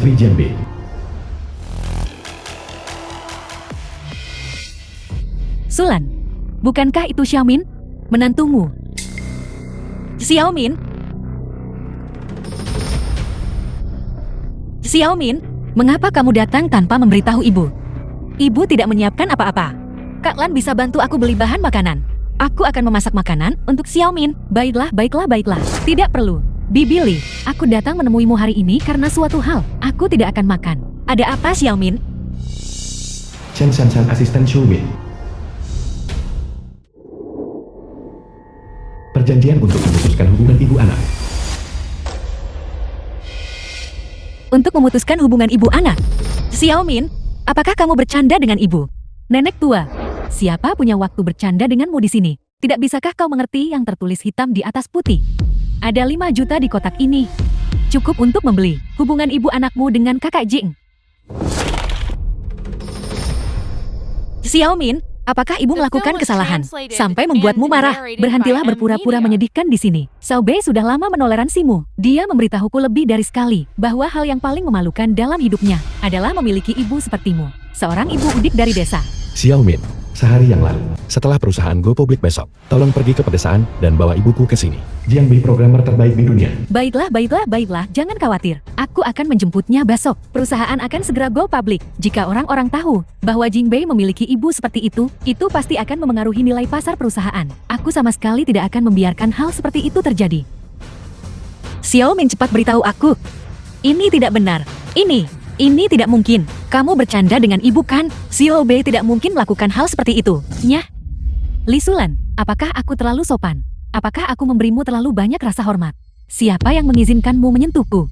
Istri Jianbei. Sulan, bukankah itu Xiaomin? Menantumu. Xiaomin? Xiaomin, mengapa kamu datang tanpa memberitahu ibu? Ibu tidak menyiapkan apa-apa. Kak Lan bisa bantu aku beli bahan makanan. Aku akan memasak makanan untuk Xiaomin. Baiklah. Tidak perlu. Bibi Li, aku datang menemuimu hari ini karena suatu hal. Aku tidak akan makan. Ada apa, Xiaomin? Chen Shan, asisten Xiaomin. Perjanjian untuk memutuskan hubungan ibu anak. Untuk memutuskan hubungan ibu anak? Xiaomin, apakah kamu bercanda dengan ibu? Nenek tua, siapa punya waktu bercanda denganmu di sini? Tidak bisakah kau mengerti yang tertulis hitam di atas putih? Ada 5 juta di kotak ini. Cukup untuk membeli hubungan ibu anakmu dengan kakak Jing. Xiaomin, apakah ibu melakukan kesalahan sampai membuatmu marah? Berhentilah berpura-pura menyedihkan di sini. Xiao Bei sudah lama menoleransimu. Dia memberitahuku lebih dari sekali bahwa hal yang paling memalukan dalam hidupnya adalah memiliki ibu sepertimu. Seorang ibu udik dari desa. Xiaomin, sehari yang lalu, setelah perusahaan go public besok, tolong pergi ke pedesaan dan bawa ibuku ke sini. Jianbei programmer terbaik di dunia. Baiklah, jangan khawatir. Aku akan menjemputnya besok. Perusahaan akan segera go public. Jika orang-orang tahu bahwa Jingbei memiliki ibu seperti itu pasti akan memengaruhi nilai pasar perusahaan. Aku sama sekali tidak akan membiarkan hal seperti itu terjadi. Xiaomin, cepat beritahu aku. Ini tidak benar. Ini tidak mungkin. Kamu bercanda dengan ibu kan? Xiao Bei tidak mungkin melakukan hal seperti itu. Nyah. Li Sulan, apakah aku terlalu sopan? Apakah aku memberimu terlalu banyak rasa hormat? Siapa yang mengizinkanmu menyentuhku?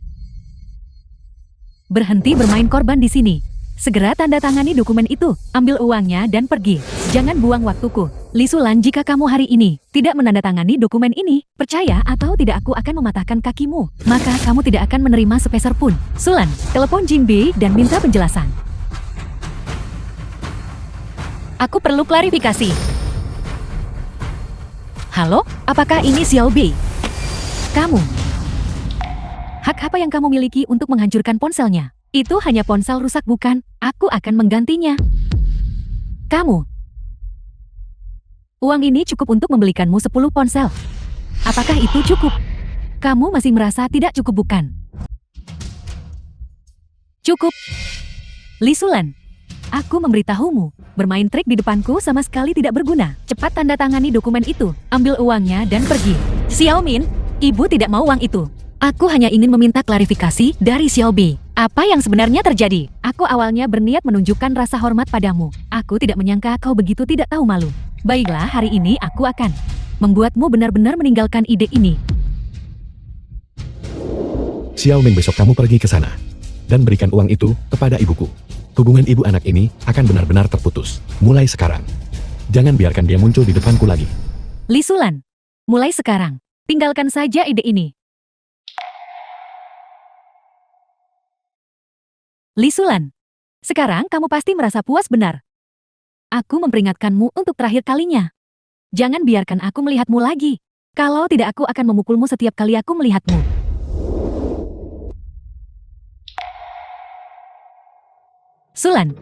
Berhenti bermain korban di sini. Segera tanda tangani dokumen itu. Ambil uangnya dan pergi. Jangan buang waktuku. Li Sulan, jika kamu hari ini tidak menandatangani dokumen ini, percaya atau tidak aku akan mematahkan kakimu. Maka kamu tidak akan menerima sepeser pun. Sulan, telepon Jingbei dan minta penjelasan. Aku perlu klarifikasi. Halo, apakah ini Xiao Bei? Kamu. Hak apa yang kamu miliki untuk menghancurkan ponselnya? Itu hanya ponsel rusak bukan? Aku akan menggantinya. Kamu. Uang ini cukup untuk membelikanmu 10 ponsel. Apakah itu cukup? Kamu masih merasa tidak cukup bukan? Cukup. Li Sulan, aku memberitahumu, bermain trik di depanku sama sekali tidak berguna. Cepat tanda tangani dokumen itu, ambil uangnya dan pergi. Xiaomin, ibu tidak mau uang itu. Aku hanya ingin meminta klarifikasi dari Xiao Bei. Apa yang sebenarnya terjadi? Aku awalnya berniat menunjukkan rasa hormat padamu. Aku tidak menyangka kau begitu tidak tahu malu. Baiklah, hari ini aku akan membuatmu benar-benar meninggalkan ide ini. Xiaomin, besok kamu pergi ke sana dan berikan uang itu kepada ibuku. Hubungan ibu anak ini akan benar-benar terputus. Mulai sekarang. Jangan biarkan dia muncul di depanku lagi. Li Sulan, mulai sekarang, tinggalkan saja ide ini. Li Sulan, sekarang kamu pasti merasa puas benar. Aku memperingatkanmu untuk terakhir kalinya. Jangan biarkan aku melihatmu lagi. Kalau tidak, aku akan memukulmu setiap kali aku melihatmu. Sulan,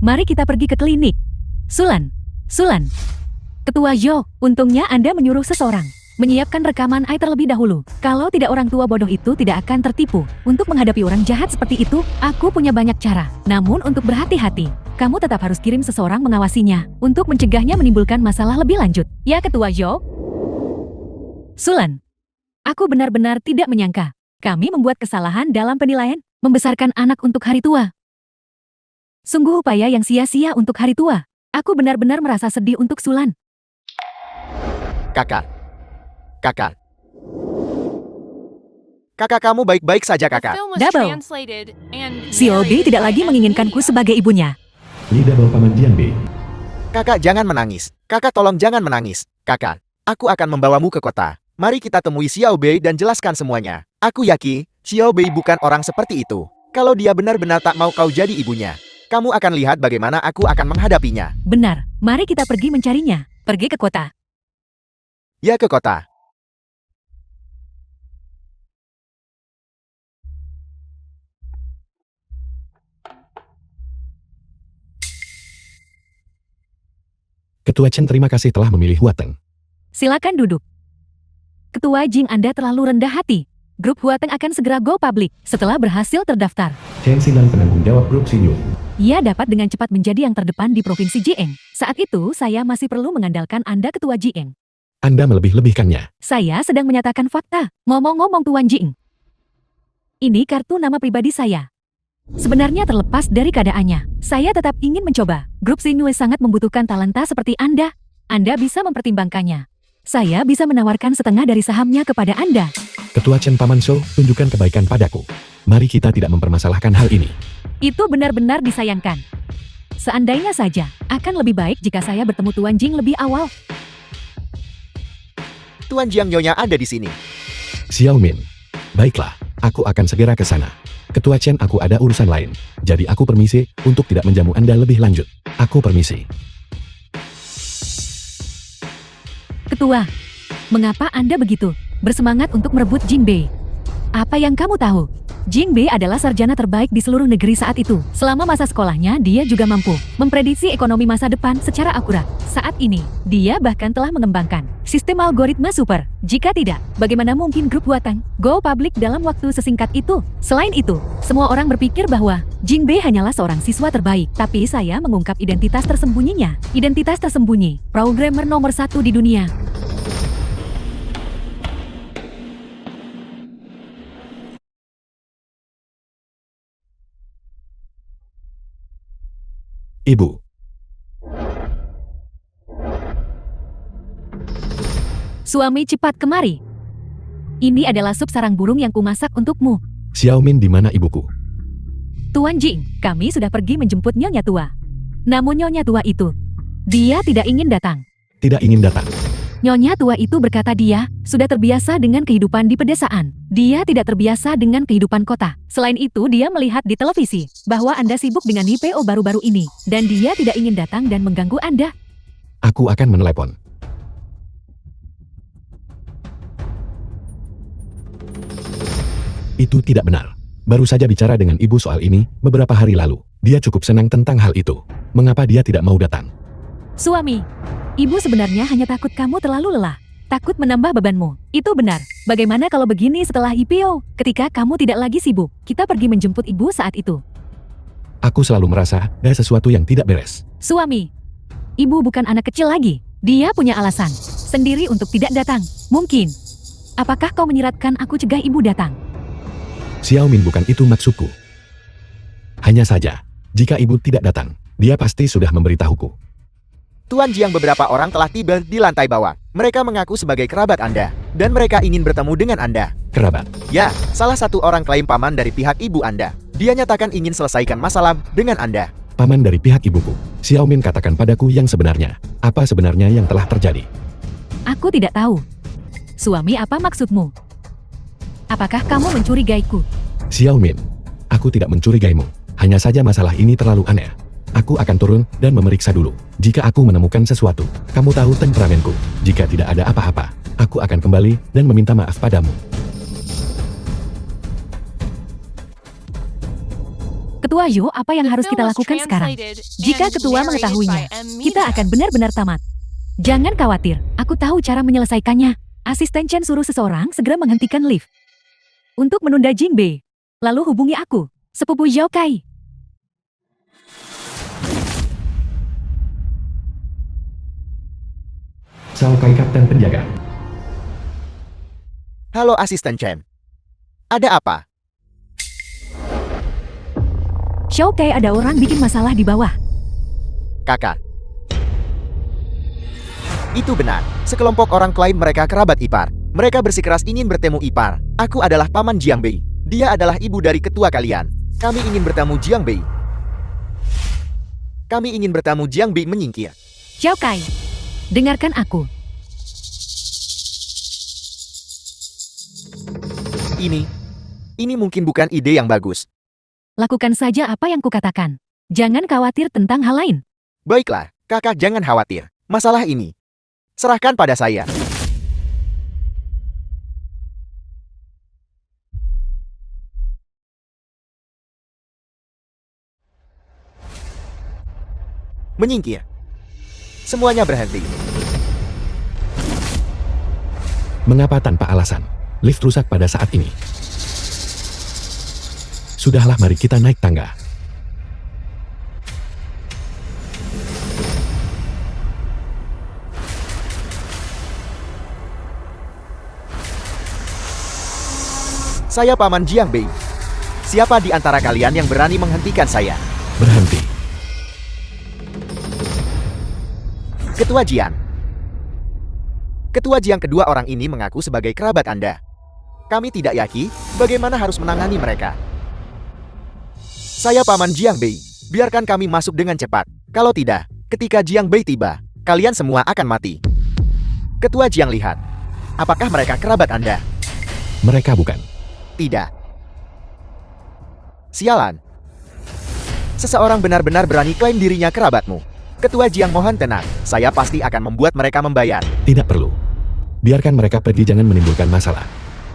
mari kita pergi ke klinik. Sulan. Ketua Zhou, untungnya Anda menyuruh seseorang menyiapkan rekaman AI terlebih dahulu. Kalau tidak, orang tua bodoh itu tidak akan tertipu. Untuk menghadapi orang jahat seperti itu, aku punya banyak cara. Namun untuk berhati-hati, kamu tetap harus kirim seseorang mengawasinya untuk mencegahnya menimbulkan masalah lebih lanjut. Ya, Ketua Zhou? Sulan, aku benar-benar tidak menyangka kami membuat kesalahan dalam penilaian membesarkan anak untuk hari tua. Sungguh upaya yang sia-sia untuk hari tua. Aku benar-benar merasa sedih untuk Sulan. Kakak, kamu baik-baik saja, kakak. Double. Xiao Bei tidak lagi menginginkanku sebagai ibunya. Li Double, paman Jianbei. Kakak jangan menangis. Kakak tolong jangan menangis. Kakak, aku akan membawamu ke kota. Mari kita temui Xiao Bei dan jelaskan semuanya. Aku yakin Xiao Bei bukan orang seperti itu. Kalau dia benar-benar tak mau kau jadi ibunya, kamu akan lihat bagaimana aku akan menghadapinya. Benar, mari kita pergi mencarinya. Pergi ke kota. Ya, ke kota. Ketua Chen terima kasih telah memilih Huateng. Silakan duduk. Ketua Jing, Anda terlalu rendah hati. Grup Huateng akan segera go public setelah berhasil terdaftar. Chen Xinan penanggung jawab grup Xinyu. Ia dapat dengan cepat menjadi yang terdepan di Provinsi Jieng. Saat itu, saya masih perlu mengandalkan Anda, Ketua Jieng. Anda melebih-lebihkannya. Saya sedang menyatakan fakta. Ngomong-ngomong Tuan Jieng. Ini kartu nama pribadi saya. Sebenarnya terlepas dari keadaannya, saya tetap ingin mencoba. Grup Xinyu sangat membutuhkan talenta seperti Anda. Anda bisa mempertimbangkannya. Saya bisa menawarkan setengah dari sahamnya kepada Anda. Ketua Chen Paman Shou, tunjukkan kebaikan padaku. Mari kita tidak mempermasalahkan hal ini. Itu benar-benar disayangkan. Seandainya saja, akan lebih baik jika saya bertemu Tuan Jing lebih awal. Tuan Jiang Nyonya ada di sini. Xiaomin. Baiklah, aku akan segera ke sana. Ketua Chen, aku ada urusan lain. Jadi aku permisi untuk tidak menjamu Anda lebih lanjut. Aku permisi. Ketua, mengapa Anda begitu bersemangat untuk merebut Jingbei? Apa yang kamu tahu? Jingbei adalah sarjana terbaik di seluruh negeri saat itu. Selama masa sekolahnya, dia juga mampu memprediksi ekonomi masa depan secara akurat. Saat ini, dia bahkan telah mengembangkan sistem algoritma super. Jika tidak, bagaimana mungkin grup Huateng go public dalam waktu sesingkat itu? Selain itu, semua orang berpikir bahwa Jingbei hanyalah seorang siswa terbaik. Tapi saya mengungkap identitas tersembunyinya. Identitas tersembunyi, programmer nomor 1 di dunia. Ibu. Suami, cepat kemari. Ini adalah sup sarang burung yang kumasak untukmu. Xiaomin, di mana ibuku? Tuan Jing, kami sudah pergi menjemput Nyonya Tua. Namun Nyonya Tua itu, dia tidak ingin datang. Tidak ingin datang. Nyonya Tua itu berkata dia sudah terbiasa dengan kehidupan di pedesaan. Dia tidak terbiasa dengan kehidupan kota. Selain itu, dia melihat di televisi bahwa Anda sibuk dengan IPO baru-baru ini. Dan dia tidak ingin datang dan mengganggu Anda. Aku akan menelepon. Itu tidak benar. Baru saja bicara dengan ibu soal ini beberapa hari lalu. Dia cukup senang tentang hal itu. Mengapa dia tidak mau datang? Suami, ibu sebenarnya hanya takut kamu terlalu lelah. Takut menambah bebanmu. Itu benar. Bagaimana kalau begini setelah IPO? Ketika kamu tidak lagi sibuk, kita pergi menjemput ibu saat itu. Aku selalu merasa ada sesuatu yang tidak beres. Suami, ibu bukan anak kecil lagi. Dia punya alasan sendiri untuk tidak datang. Mungkin. Apakah kau menyiratkan aku cegah ibu datang? Xiaomin, bukan itu maksudku. Hanya saja, jika ibu tidak datang, dia pasti sudah memberitahuku. Tuan Jiang, beberapa orang telah tiba di lantai bawah. Mereka mengaku sebagai kerabat Anda. Dan mereka ingin bertemu dengan Anda. Kerabat. Ya, salah satu orang klaim paman dari pihak ibu Anda. Dia nyatakan ingin selesaikan masalah dengan Anda. Paman dari pihak ibuku. Xiaomin, katakan padaku yang sebenarnya. Apa sebenarnya yang telah terjadi? Aku tidak tahu. Suami, apa maksudmu? Apakah kamu mencurigaiku? Xiaomin, aku tidak mencurigaimu. Hanya saja masalah ini terlalu aneh. Aku akan turun dan memeriksa dulu. Jika aku menemukan sesuatu, kamu tahu temperamenku. Jika tidak ada apa-apa, aku akan kembali dan meminta maaf padamu. Ketua Yo, apa yang harus kita lakukan sekarang? Jika ketua mengetahuinya, kita akan benar-benar tamat. Jangan khawatir, aku tahu cara menyelesaikannya. Asisten Chen suruh seseorang segera menghentikan lift. Untuk menunda Jingbei. Lalu hubungi aku, sepupu Zhao Kai. Zhao Kai, kapten penjaga. Halo Asisten Chen. Ada apa? Zhao Kai, ada orang bikin masalah di bawah. Kakak. Itu benar. Sekelompok orang klaim mereka kerabat ipar. Mereka bersikeras ingin bertemu ipar. Aku adalah paman Jiangbei. Dia adalah ibu dari ketua kalian. Kami ingin bertemu Jiangbei. Kami ingin bertemu Jiangbei menyingkir. Zhao Kai, dengarkan aku. Ini mungkin bukan ide yang bagus. Lakukan saja apa yang kukatakan. Jangan khawatir tentang hal lain. Baiklah, kakak jangan khawatir. Masalah ini, serahkan pada saya. Menyingkir. Semuanya berhenti. Mengapa tanpa alasan? Lift rusak pada saat ini. Sudahlah, mari kita naik tangga. Saya Paman Jiang Bei. Siapa di antara kalian yang berani menghentikan saya? Berhenti. Ketua Jiang. Ketua Jiang, kedua orang ini mengaku sebagai kerabat Anda. Kami tidak yakin bagaimana harus menangani mereka. Saya Paman Jiang Bei. Biarkan kami masuk dengan cepat. Kalau tidak, ketika Jiang Bei tiba, kalian semua akan mati. Ketua Jiang, lihat. Apakah mereka kerabat Anda? Mereka bukan. Tidak. Sialan. Seseorang benar-benar berani klaim dirinya kerabatmu. Ketua Jiang, mohon tenang. Saya pasti akan membuat mereka membayar. Tidak perlu. Biarkan mereka pergi, jangan menimbulkan masalah.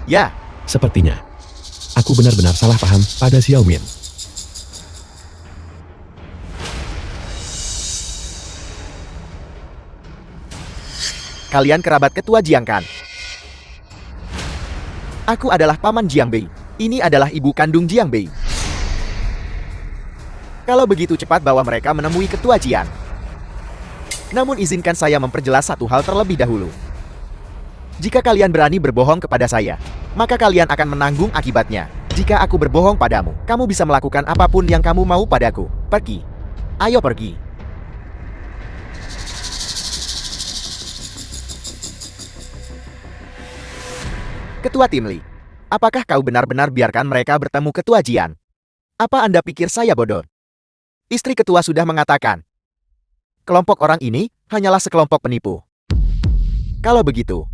Ya, Sepertinya, aku benar-benar salah paham pada Xiao Min. kalian kerabat Ketua Jiang kan? Aku adalah Paman Jiang Bei. Ini adalah ibu kandung Jiang Bei. Kalau begitu cepat bawa mereka menemui Ketua Jiang. Namun izinkan saya memperjelas satu hal terlebih dahulu. Jika kalian berani berbohong kepada saya, maka kalian akan menanggung akibatnya. Jika aku berbohong padamu, kamu bisa melakukan apapun yang kamu mau padaku. Pergi. Ayo pergi. Ketua Tim Li, apakah kau benar-benar biarkan mereka bertemu Ketua Jian? Apa Anda pikir saya bodoh? Istri ketua sudah mengatakan, kelompok orang ini hanyalah sekelompok penipu. Kalau begitu,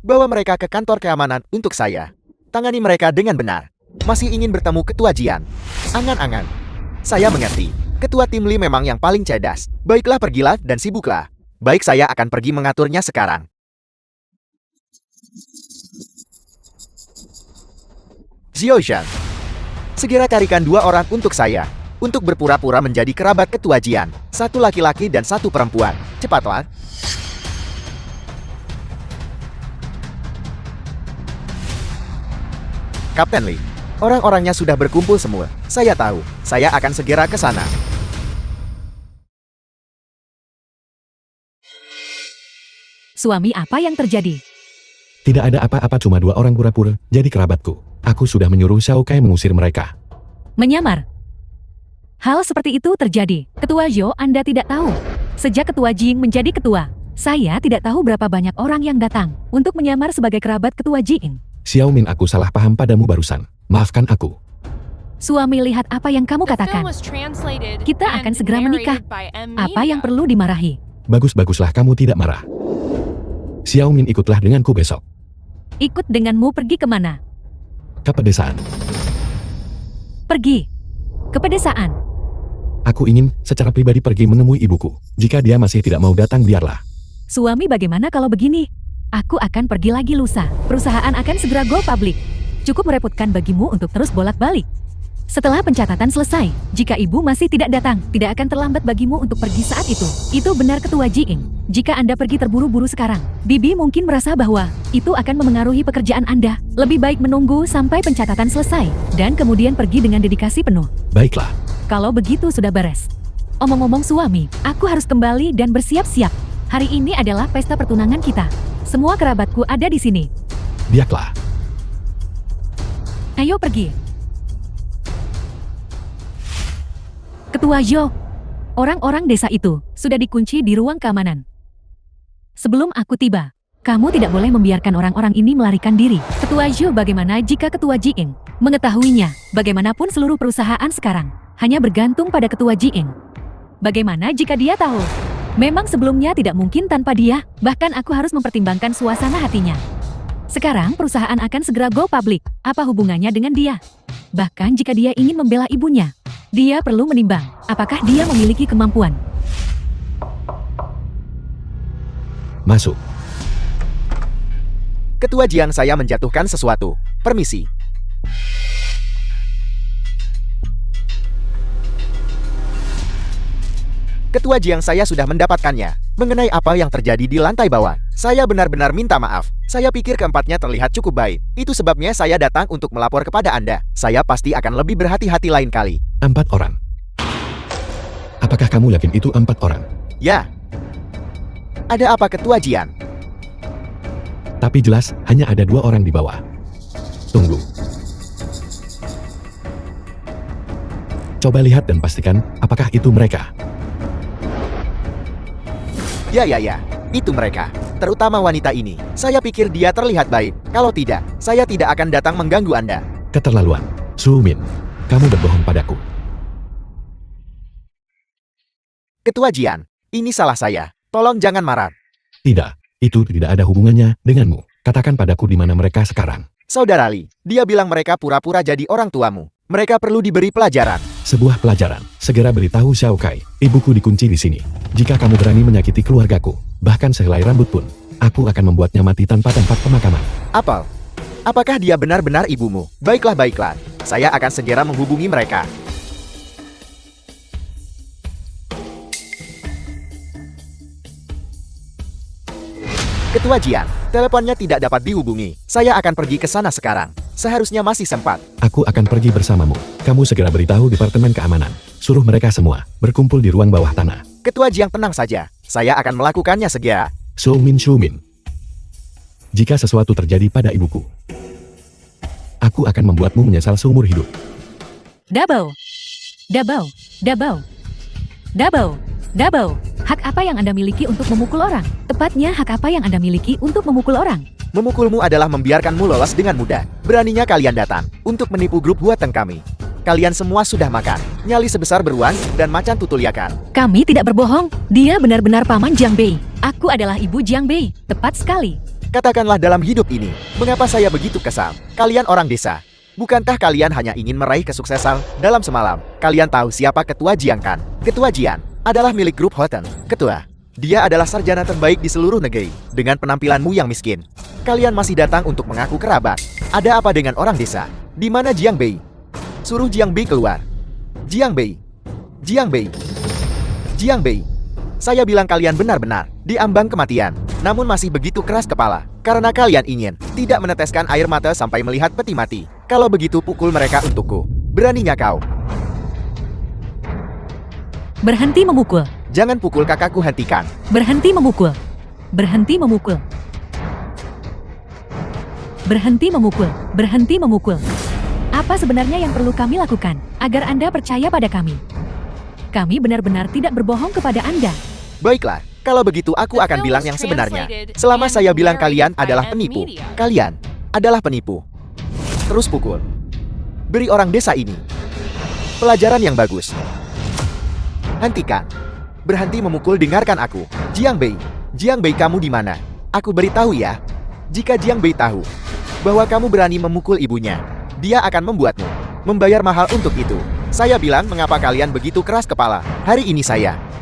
bawa mereka ke kantor keamanan untuk saya. Tangani mereka dengan benar. Masih ingin bertemu Ketua Jian? Angan-angan. Saya mengerti. Ketua Tim Li memang yang paling cerdas. Baiklah, pergilah dan sibuklah. Baik, saya akan pergi mengaturnya sekarang. Xiaoshan, segera carikan 2 orang untuk saya. Untuk berpura-pura menjadi kerabat Ketua Jian. 1 laki-laki dan 1 perempuan. Cepatlah. Kapten Li, orang-orangnya sudah berkumpul semua. Saya tahu. Saya akan segera ke sana. Suami, apa yang terjadi? Tidak ada apa-apa, cuma 2 orang pura-pura jadi kerabatku. Aku sudah menyuruh Xiao Kai mengusir mereka. Menyamar. Hal seperti itu terjadi. Ketua Zhou, Anda tidak tahu. Sejak Ketua Jing menjadi ketua, saya tidak tahu berapa banyak orang yang datang untuk menyamar sebagai kerabat Ketua Jing. Xiao Min, aku salah paham padamu barusan. Maafkan aku. Suami, lihat apa yang kamu katakan. Kita akan segera menikah. Apa yang perlu dimarahi? Bagus-baguslah kamu tidak marah. Xiao Min, ikutlah denganku besok. Ikut denganmu pergi kemana? Ke pedesaan. Pergi. Ke pedesaan. Aku ingin secara pribadi pergi menemui ibuku. Jika dia masih tidak mau datang, biarlah. Suami, bagaimana kalau begini? Aku akan pergi lagi lusa. Perusahaan akan segera go public. Cukup merepotkan bagimu untuk terus bolak-balik. Setelah pencatatan selesai, jika ibu masih tidak datang, tidak akan terlambat bagimu untuk pergi saat itu. Itu benar, Ketua Jiing. Jika Anda pergi terburu-buru sekarang, Bibi mungkin merasa bahwa itu akan memengaruhi pekerjaan Anda. Lebih baik menunggu sampai pencatatan selesai, dan kemudian pergi dengan dedikasi penuh. Baiklah. Kalau begitu sudah beres. Omong-omong suami, aku harus kembali dan bersiap-siap. Hari ini adalah pesta pertunangan kita. Semua kerabatku ada di sini. Biarlah. Ayo pergi. Ketua Zhou, orang-orang desa itu sudah dikunci di ruang keamanan. Sebelum aku tiba, kamu tidak boleh membiarkan orang-orang ini melarikan diri. Ketua Zhou, bagaimana jika Ketua Jiing mengetahuinya? Bagaimanapun seluruh perusahaan sekarang hanya bergantung pada Ketua Jiing. Bagaimana jika dia tahu? Memang sebelumnya tidak mungkin tanpa dia, bahkan aku harus mempertimbangkan suasana hatinya. Sekarang perusahaan akan segera go public. Apa hubungannya dengan dia? Bahkan jika dia ingin membela ibunya, dia perlu menimbang apakah dia memiliki kemampuan. Masuk. Ketua Jiang, saya menjatuhkan sesuatu. Permisi. Ketua Jiang, saya sudah mendapatkannya. Mengenai apa yang terjadi di lantai bawah, saya benar-benar minta maaf. Saya pikir keempatnya terlihat cukup baik. Itu sebabnya saya datang untuk melapor kepada Anda. Saya pasti akan lebih berhati-hati lain kali. 4 orang. Apakah kamu yakin itu 4 orang? Ya. Ada apa Ketua Jian? Tapi jelas, hanya ada 2 orang di bawah. Tunggu. Coba lihat dan pastikan, apakah itu mereka? Ya. Itu mereka. Terutama wanita ini. Saya pikir dia terlihat baik. Kalau tidak, saya tidak akan datang mengganggu Anda. Keterlaluan. Su Min, kamu berbohong padaku. Ketua Jian, ini salah saya. Tolong jangan marah. Tidak, itu tidak ada hubungannya denganmu. Katakan padaku di mana mereka sekarang. Saudara Li, dia bilang mereka pura-pura jadi orang tuamu. Mereka perlu diberi pelajaran. Sebuah pelajaran. Segera beritahu Xiao Kai, ibuku dikunci di sini. Jika kamu berani menyakiti keluargaku, bahkan sehelai rambut pun, aku akan membuatnya mati tanpa tempat pemakaman. Apakah dia benar-benar ibumu? Baiklah. Saya akan segera menghubungi mereka. Ketua Jian, teleponnya tidak dapat dihubungi. Saya akan pergi ke sana sekarang. Seharusnya masih sempat. Aku akan pergi bersamamu. Kamu segera beritahu Departemen Keamanan. Suruh mereka semua berkumpul di ruang bawah tanah. Ketua Jian tenang saja. Saya akan melakukannya segera. Su Min. Jika sesuatu terjadi pada ibuku, aku akan membuatmu menyesal seumur hidup. Double. Hak apa yang Anda miliki untuk memukul orang? Tepatnya hak apa yang Anda miliki untuk memukul orang? Memukulmu adalah membiarkanmu lolos dengan mudah. Beraninya kalian datang untuk menipu grup buatan kami. Kalian semua sudah makan nyali sebesar beruang dan macan tutuliakan. Kami tidak berbohong. Dia benar-benar paman Jiang Bei. Aku adalah ibu Jiang Bei. Tepat sekali. Katakanlah dalam hidup ini, mengapa saya begitu kesal? Kalian orang desa. Bukankah kalian hanya ingin meraih kesuksesan dalam semalam? Kalian tahu siapa Ketua Jian kan? Ketua Jian adalah milik grup Hoten. Ketua, dia adalah sarjana terbaik di seluruh negeri. Dengan penampilanmu yang miskin, kalian masih datang untuk mengaku kerabat. Ada apa dengan orang desa? Di mana Jiang Bei? Suruh Jiang Bei keluar. Jiang Bei. Saya bilang kalian benar-benar diambang kematian, namun masih begitu keras kepala. Karena kalian ingin tidak meneteskan air mata sampai melihat peti mati. Kalau begitu pukul mereka untukku. Beraninya kau? Berhenti memukul. Jangan pukul kakakku, hentikan. Berhenti memukul. Apa sebenarnya yang perlu kami lakukan agar Anda percaya pada kami? Kami benar-benar tidak berbohong kepada Anda. Baiklah, kalau begitu aku akan bilang yang sebenarnya. Selama saya bilang kalian adalah penipu, kalian adalah penipu. Terus pukul. Beri orang desa ini pelajaran yang bagus. Hentikan. Berhenti memukul, dengarkan aku. Jiang Bei, kamu di mana? Aku beritahu ya. Jika Jiang Bei tahu bahwa kamu berani memukul ibunya, dia akan membuatmu membayar mahal untuk itu. Saya bilang mengapa kalian begitu keras kepala. Hari ini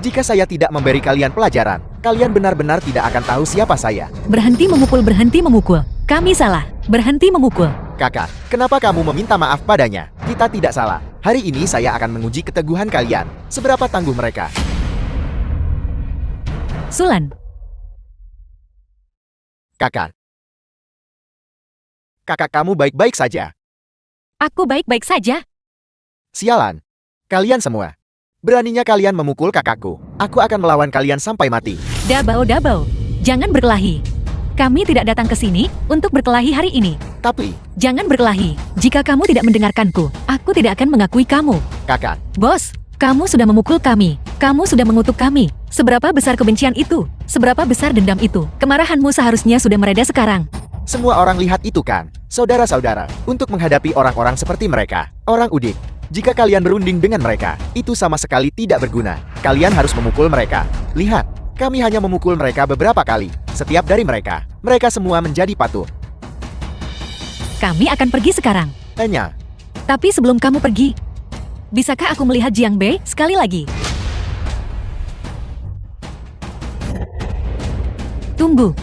jika saya tidak memberi kalian pelajaran, kalian benar-benar tidak akan tahu siapa saya. Berhenti memukul. Kami salah. Berhenti memukul. Kakak, kenapa kamu meminta maaf padanya? Kita tidak salah. Hari ini saya akan menguji keteguhan kalian. Seberapa tangguh mereka? Sulan. Kakak kamu baik-baik saja. Aku baik-baik saja. Sialan. Kalian semua. Beraninya kalian memukul kakakku. Aku akan melawan kalian sampai mati. Dabao. Jangan berkelahi. Kami tidak datang ke sini untuk berkelahi hari ini. Tapi, Jangan berkelahi. Jika kamu tidak mendengarkanku, aku tidak akan mengakui kamu. kakak, Bos, kamu sudah memukul kami. Kamu sudah mengutuk kami. Seberapa besar kebencian itu? Seberapa besar dendam itu? Kemarahanmu seharusnya sudah mereda sekarang. semua orang lihat itu kan? Saudara-saudara, untuk menghadapi orang-orang seperti mereka, orang udik, jika kalian berunding dengan mereka, itu sama sekali tidak berguna. Kalian harus memukul mereka. Lihat, kami hanya memukul mereka beberapa kali. Setiap dari mereka semua menjadi patuh. Kami akan pergi sekarang. Hanya, Tapi sebelum kamu pergi, bisakah aku melihat Jiang Bei sekali lagi? Tunggu.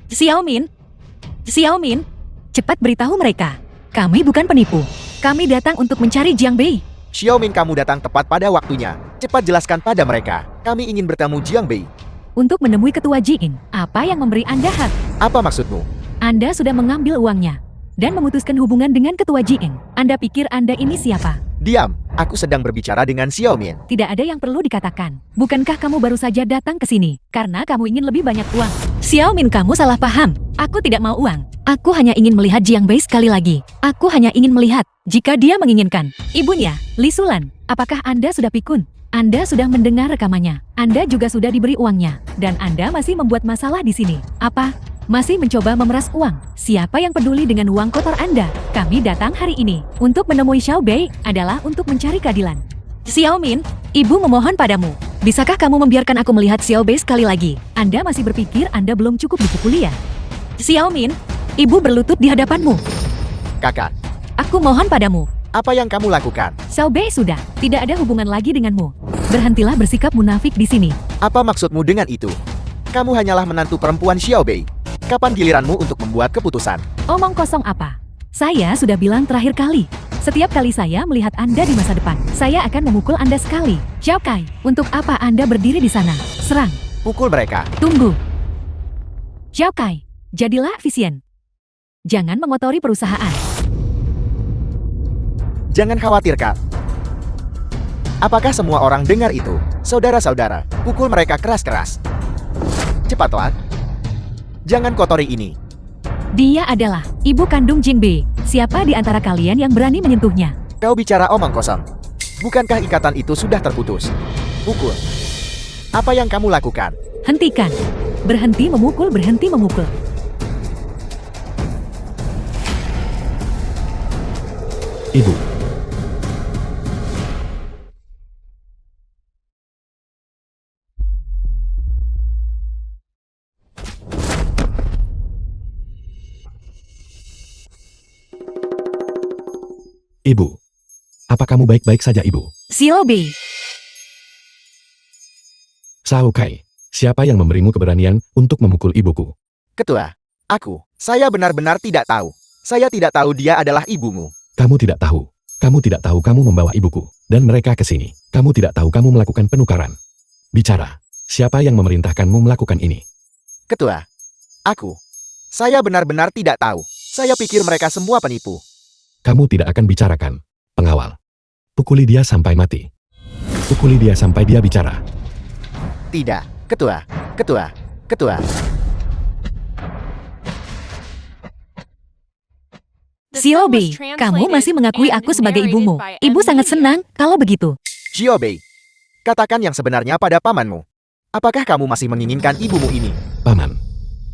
Xiao Min, cepat beritahu mereka. Kami bukan penipu. Kami datang untuk mencari Jiang Bei. Xiaomin, kamu datang tepat pada waktunya. Cepat jelaskan pada mereka. Kami ingin bertemu Jiang Bei. Untuk menemui ketua Jin, apa yang memberi Anda hak? Apa maksudmu? Anda sudah mengambil uangnya dan memutuskan hubungan dengan ketua Jin. Anda pikir Anda ini siapa? Diam, aku sedang berbicara dengan Xiaomin. Tidak ada yang perlu dikatakan. Bukankah kamu baru saja datang ke sini karena kamu ingin lebih banyak uang? Xiaomin, kamu salah paham. Aku tidak mau uang. Aku hanya ingin melihat Jiang Bei sekali lagi. Aku hanya ingin melihat jika dia menginginkan. Ibunya, Li Sulan, apakah Anda sudah pikun? Anda sudah mendengar rekamannya. Anda juga sudah diberi uangnya. Dan Anda masih membuat masalah di sini. Apa? Masih mencoba memeras uang? Siapa yang peduli dengan uang kotor Anda? Kami datang hari ini untuk menemui Xiao Bei adalah untuk mencari keadilan. Xiaomin, ibu memohon padamu. Bisakah kamu membiarkan aku melihat Xiao Bei sekali lagi? Anda masih berpikir Anda belum cukup dipukuli ya? Xiaomin, ibu berlutut di hadapanmu. Kakak, Aku mohon padamu. apa yang kamu lakukan? Xiao Bei sudah tidak ada hubungan lagi denganmu. Berhentilah bersikap munafik di sini. Apa maksudmu dengan itu? Kamu hanyalah menantu perempuan Xiao Bei. Kapan giliranmu untuk membuat keputusan? Omong kosong apa? Saya sudah bilang terakhir kali. Setiap kali saya melihat Anda di masa depan, saya akan memukul Anda sekali. Xiao Kai, untuk apa Anda berdiri di sana? Serang. Pukul mereka. Tunggu. Xiao Kai, jadilah efisien. Jangan mengotori perusahaan. Jangan khawatir, Kak. Apakah semua orang dengar itu? Saudara-saudara, pukul mereka keras-keras. Cepatlah. Jangan kotori ini. Dia adalah ibu kandung Jin Bei. Siapa di antara kalian yang berani menyentuhnya? Kau bicara omong kosong. Bukankah ikatan itu sudah terputus? Pukul. Apa yang kamu lakukan? Hentikan. Berhenti memukul, berhenti memukul. Ibu. Ibu. Apa kamu baik-baik saja, Ibu? Xiao Bei. Xiao Kai. Siapa yang memberimu keberanian untuk memukul ibuku? Ketua, aku. Saya benar-benar tidak tahu. Saya tidak tahu dia adalah ibumu. Kamu tidak tahu. Kamu tidak tahu kamu membawa ibuku dan mereka ke sini. Kamu tidak tahu kamu melakukan penukaran. Bicara. Siapa yang memerintahkanmu melakukan ini? Ketua, aku. Saya benar-benar tidak tahu. Saya pikir mereka semua penipu. Kamu tidak akan bicarakan. Pengawal. Pukuli dia sampai mati. Pukuli dia sampai dia bicara. Tidak, Ketua. Ketua. Ketua. Xiao Bei, kamu masih mengakui aku sebagai ibumu. Ibu sangat senang kalau begitu. Xiao Bei, katakan yang sebenarnya pada pamanmu. Apakah kamu masih menginginkan ibumu ini? Paman.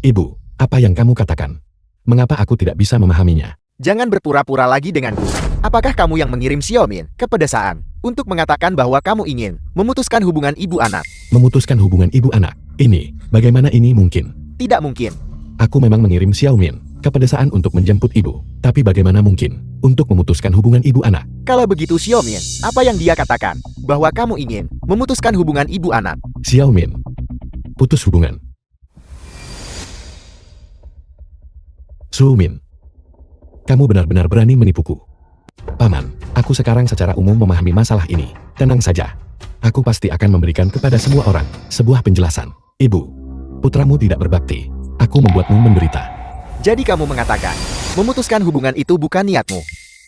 Ibu, apa yang kamu katakan? Mengapa aku tidak bisa memahaminya? Jangan berpura-pura lagi denganku. Apakah kamu yang mengirim Xiaomin ke pedesaan untuk mengatakan bahwa kamu ingin memutuskan hubungan ibu anak? Memutuskan hubungan ibu anak. Ini, bagaimana ini mungkin? Tidak mungkin. Aku memang mengirim Xiaomin ke pedesaan untuk menjemput ibu. Tapi bagaimana mungkin untuk memutuskan hubungan ibu anak? Kalau begitu Xiaomin, apa yang dia katakan? Bahwa kamu ingin memutuskan hubungan ibu anak. Xiaomin. Putus hubungan. Sumin. Kamu benar-benar berani menipuku. Paman, aku sekarang secara umum memahami masalah ini. Tenang saja. Aku pasti akan memberikan kepada semua orang sebuah penjelasan. Ibu, putramu tidak berbakti. Aku membuatmu menderita. Jadi kamu mengatakan, memutuskan hubungan itu bukan niatmu.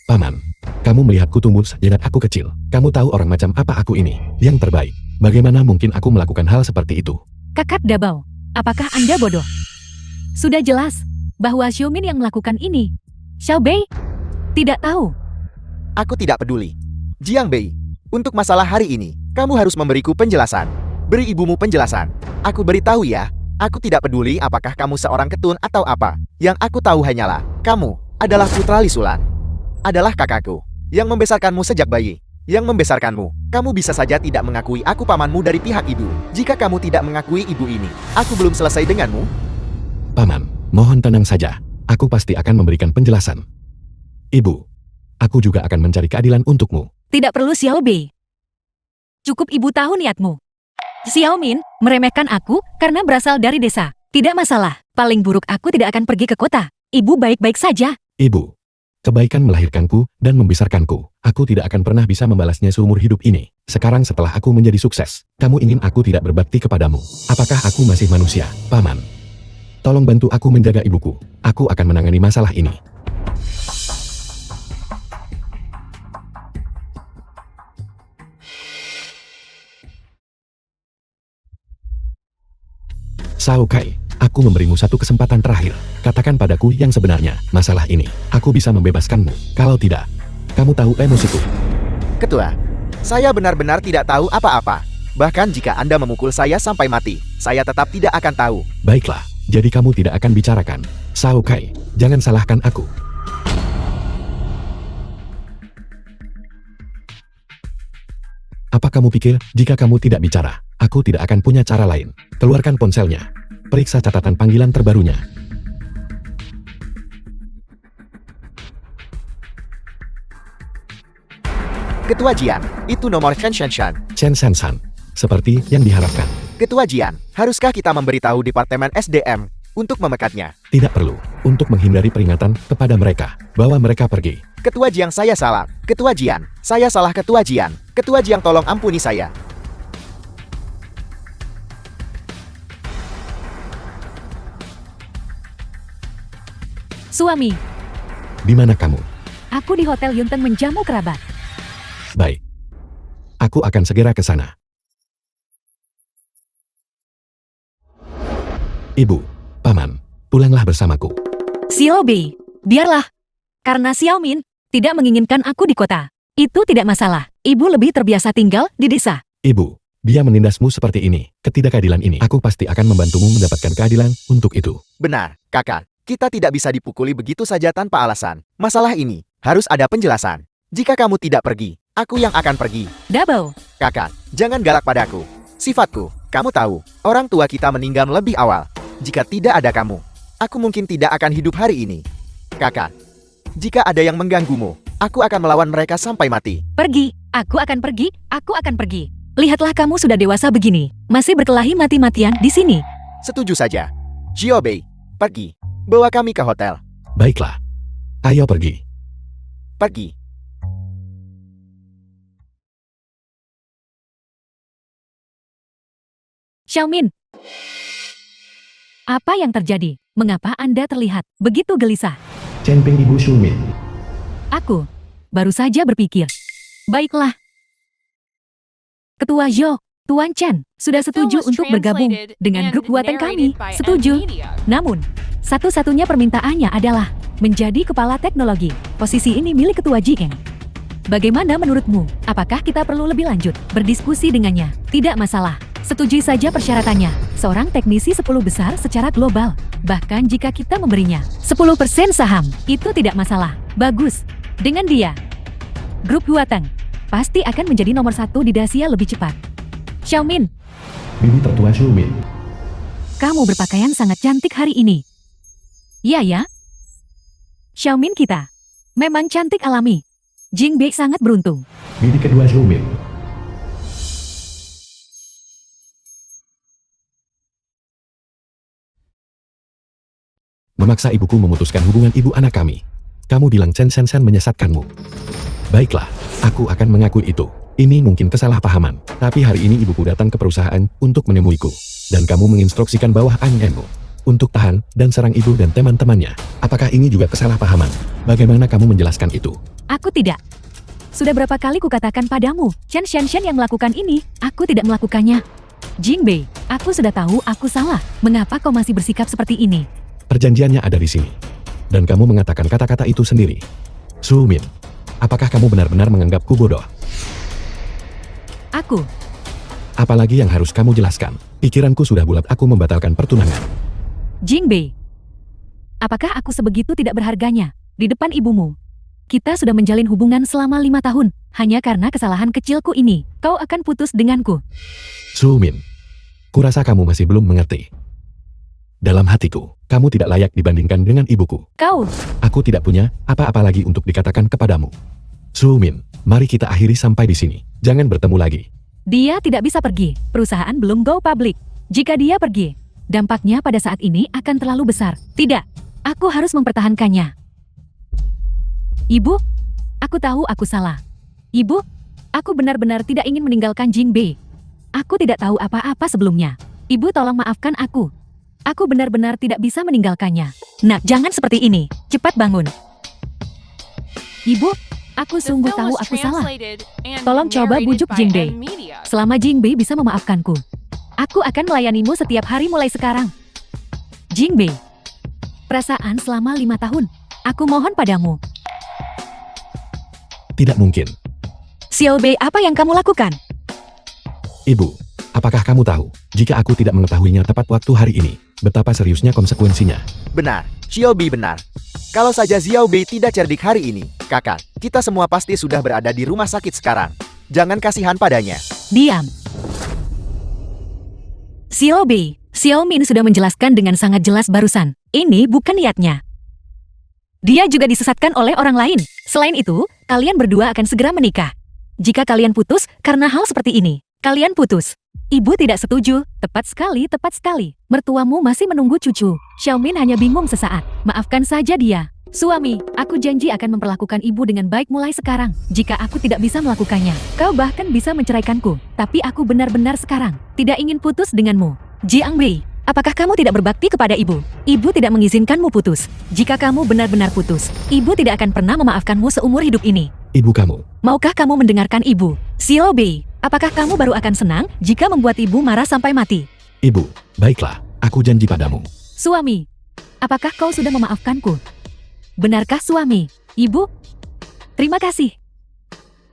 Paman, kamu melihatku tumbuh sejak aku kecil. Kamu tahu orang macam apa aku ini, yang terbaik. Bagaimana mungkin aku melakukan hal seperti itu? Kakak Dabao, apakah Anda bodoh? Sudah jelas bahwa Xiaomin yang melakukan ini. Xiao Bei tidak tahu. Aku tidak peduli. Jiang Bei, untuk masalah hari ini, kamu harus memberiku penjelasan. Beri ibumu penjelasan. Aku beritahu ya, aku tidak peduli apakah kamu seorang ketun atau apa. Yang aku tahu hanyalah, kamu adalah putra Li Sulan. Adalah kakakku, yang membesarkanmu sejak bayi. Yang membesarkanmu, kamu bisa saja tidak mengakui aku pamanmu dari pihak ibu. Jika kamu tidak mengakui ibu ini, aku belum selesai denganmu. Paman, mohon tenang saja. Aku pasti akan memberikan penjelasan. Ibu, aku juga akan mencari keadilan untukmu. Tidak perlu Xiao Bei. Cukup ibu tahu niatmu. Xiaomin meremehkan aku karena berasal dari desa. Tidak masalah. Paling buruk aku tidak akan pergi ke kota. Ibu baik-baik saja. Ibu, Kebaikan melahirkanku dan membesarkanku. Aku tidak akan pernah bisa membalasnya seumur hidup ini. Sekarang setelah aku menjadi sukses, kamu ingin aku tidak berbakti kepadamu. Apakah aku masih manusia, Paman? Tolong bantu aku menjaga ibuku. Aku akan menangani masalah ini. Shao Kai, aku memberimu satu kesempatan terakhir. Katakan padaku yang sebenarnya, masalah ini. Aku bisa membebaskanmu. Kalau tidak, kamu tahu emosiku. Ketua, saya benar-benar tidak tahu apa-apa. Bahkan jika Anda memukul saya sampai mati, saya tetap tidak akan tahu. Baiklah, jadi kamu tidak akan bicarakan. Shao Kai, jangan salahkan aku. Apa kamu pikir, jika kamu tidak bicara, aku tidak akan punya cara lain? Keluarkan ponselnya. Periksa catatan panggilan terbarunya. Ketua Jian, itu nomor Chen Shenshan. Chen Sansan, seperti yang diharapkan. Ketua Jian, haruskah kita memberitahu Departemen SDM untuk memekatnya? Tidak perlu, untuk menghindari peringatan kepada mereka, bahwa mereka pergi. Ketua Jiang, saya salah. Ketua Jian, saya salah. Ketua Jian. Ketua Jiang, tolong ampuni saya. Suami, Di mana kamu? aku di Hotel Yunteng menjamu kerabat. Baik. Aku akan segera ke sana. Ibu, Paman, pulanglah bersamaku. Xiao Bei, biarlah. Karena Xiao Min tidak menginginkan aku di kota. Itu tidak masalah. Ibu lebih terbiasa tinggal di desa. Ibu, dia menindasmu seperti ini. Ketidakadilan ini, aku pasti akan membantumu mendapatkan keadilan untuk itu. Benar, kakak. Kita tidak bisa dipukuli begitu saja tanpa alasan. Masalah ini harus ada penjelasan. Jika kamu tidak pergi, aku yang akan pergi. Double. Kakak, jangan galak padaku. Sifatku, kamu tahu, orang tua kita meninggal lebih awal. Jika tidak ada kamu, aku mungkin tidak akan hidup hari ini. Kakak, jika ada yang mengganggumu, aku akan melawan mereka sampai mati. Pergi. Aku akan pergi. Aku akan pergi. Lihatlah kamu sudah dewasa begini. Masih berkelahi mati-matian di sini. Setuju saja. Xiao Bei, pergi. Bawa kami ke hotel. Baiklah. Ayo pergi. Pergi. Xiaomin. Apa yang terjadi? Mengapa Anda terlihat begitu gelisah? Chen Ping Ibu Shumin. Aku baru saja berpikir. Baiklah. Ketua Zhou, Tuan Chen, sudah setuju untuk bergabung dengan grup buatan kami. Setuju. Namun, satu-satunya permintaannya adalah menjadi kepala teknologi. Posisi ini milik Ketua Jieng. Bagaimana menurutmu? Apakah kita perlu lebih lanjut berdiskusi dengannya? Tidak masalah. Setujui saja persyaratannya. Seorang teknisi 10 besar secara global. Bahkan jika kita memberinya 10% saham, itu tidak masalah. Bagus. Dengan dia, grup Huateng pasti akan menjadi nomor 1 di Dacia lebih cepat. Xiaomin, Bibi tertua Shumin. kamu berpakaian sangat cantik hari ini. Iya ya. Xiaomin kita memang cantik alami. Jingbei sangat beruntung. Bibi kedua Shumin. Memaksa ibuku memutuskan hubungan ibu anak kami. Kamu bilang Chen Shenshan menyesatkanmu. Baiklah, aku akan mengakui itu. Ini mungkin kesalahpahaman, tapi hari ini ibuku datang ke perusahaan untuk menemuiku. Dan kamu menginstruksikan bawahanmu untuk tahan dan serang ibu dan teman-temannya. Apakah ini juga kesalahpahaman? Bagaimana kamu menjelaskan itu? Aku tidak. Sudah berapa kali kukatakan padamu, Chen Shenshan yang melakukan ini, aku tidak melakukannya. Jingbei, aku sudah tahu aku salah. Mengapa kau masih bersikap seperti ini? Perjanjiannya ada di sini. Dan kamu mengatakan kata-kata itu sendiri. Shumin, apakah kamu benar-benar menganggapku bodoh? Aku. Apalagi yang harus kamu jelaskan? Pikiranku sudah bulat, aku membatalkan pertunangan. Jingbei, apakah aku sebegitu tidak berharganya di depan ibumu? Kita sudah menjalin hubungan selama 5 tahun. Hanya karena kesalahan kecilku ini, kau akan putus denganku. Shumin, kurasa kamu masih belum mengerti. Dalam hatiku, kamu tidak layak dibandingkan dengan ibuku. Kau, Aku tidak punya apa-apa lagi untuk dikatakan kepadamu. Shumin, mari kita akhiri sampai di sini. Jangan bertemu lagi. dia tidak bisa pergi. Perusahaan belum go public. Jika dia pergi, dampaknya pada saat ini akan terlalu besar. Tidak, aku harus mempertahankannya. Ibu, aku tahu aku salah. Ibu, aku benar-benar tidak ingin meninggalkan Jingbei. Aku tidak tahu apa-apa sebelumnya. Ibu tolong maafkan aku. Aku benar-benar tidak bisa meninggalkannya. Nak, jangan seperti ini. Cepat bangun. Ibu, aku sungguh tahu aku salah. Tolong coba bujuk Jingbei. Selama Jingbei bisa memaafkanku, aku akan melayanimu setiap hari mulai sekarang. Jingbei, perasaan selama 5 tahun. Aku mohon padamu. Tidak mungkin. Xiaobei, apa yang kamu lakukan? Ibu, apakah kamu tahu, jika aku tidak mengetahuinya tepat waktu hari ini, betapa seriusnya konsekuensinya? Benar, Xiaobei benar. Kalau saja Xiaobei tidak cerdik hari ini, kakak, kita semua pasti sudah berada di rumah sakit sekarang. Jangan kasihan padanya. Diam. Xiaobei, Xiaomin sudah menjelaskan dengan sangat jelas barusan. Ini bukan niatnya. Dia juga disesatkan oleh orang lain. Selain itu, kalian berdua akan segera menikah. Jika kalian putus karena hal seperti ini, kalian putus. Ibu tidak setuju. Tepat sekali, tepat sekali. Mertuamu masih menunggu cucu. Xiaomin hanya bingung sesaat. Maafkan saja dia. Suami, aku janji akan memperlakukan ibu dengan baik mulai sekarang. Jika aku tidak bisa melakukannya, kau bahkan bisa menceraikanku. Tapi aku benar-benar sekarang tidak ingin putus denganmu. Jiangbei, apakah kamu tidak berbakti kepada ibu? Ibu tidak mengizinkanmu putus. Jika kamu benar-benar putus, ibu tidak akan pernah memaafkanmu seumur hidup ini. Ibu kamu. Maukah kamu mendengarkan ibu? Xiaobei, apakah kamu baru akan senang jika membuat ibu marah sampai mati? Ibu, baiklah, aku janji padamu. Suami, apakah kau sudah memaafkanku? Benarkah suami? Ibu? Terima kasih.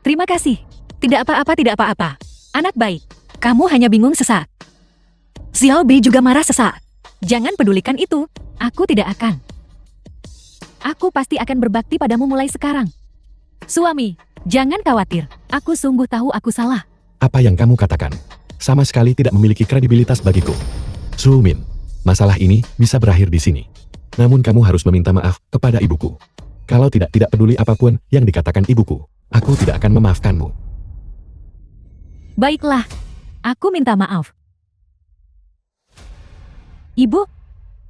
Terima kasih. Tidak apa-apa, tidak apa-apa. Anak baik, kamu hanya bingung sesaat. Xiaobei juga marah sesaat. Jangan pedulikan itu, aku tidak akan. Aku pasti akan berbakti padamu mulai sekarang. Suami, jangan khawatir, aku sungguh tahu aku salah. Apa yang kamu katakan sama sekali tidak memiliki kredibilitas bagiku. Sumin, masalah ini bisa berakhir di sini. Namun kamu harus meminta maaf kepada ibuku. Kalau tidak peduli apapun yang dikatakan ibuku, aku tidak akan memaafkanmu. Baiklah, aku minta maaf. Ibu,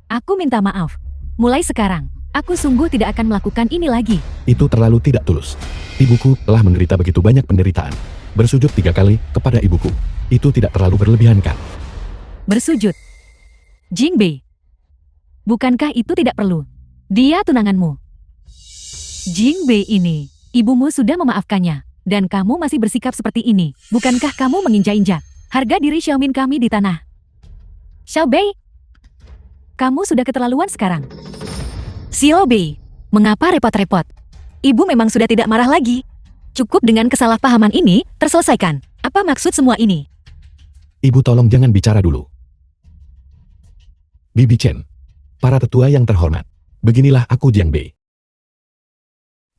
aku minta maaf. Mulai sekarang, aku sungguh tidak akan melakukan ini lagi. Itu terlalu tidak tulus. Ibuku telah menderita begitu banyak penderitaan. Bersujud 3 kali kepada ibuku. Itu tidak terlalu berlebihan kan? Bersujud. Jingbei, bukankah itu tidak perlu? Dia tunanganmu. Jingbei ini, ibumu sudah memaafkannya. Dan kamu masih bersikap seperti ini. Bukankah kamu menginjak-injak harga diri Xiaomin kami di tanah? Xiaobei, kamu sudah keterlaluan sekarang. Xiaobei, mengapa repot-repot? Ibu memang sudah tidak marah lagi. Cukup dengan kesalahpahaman ini, terselesaikan. Apa maksud semua ini? Ibu tolong jangan bicara dulu. Bibi Chen, para tetua yang terhormat, beginilah aku Jiangbei.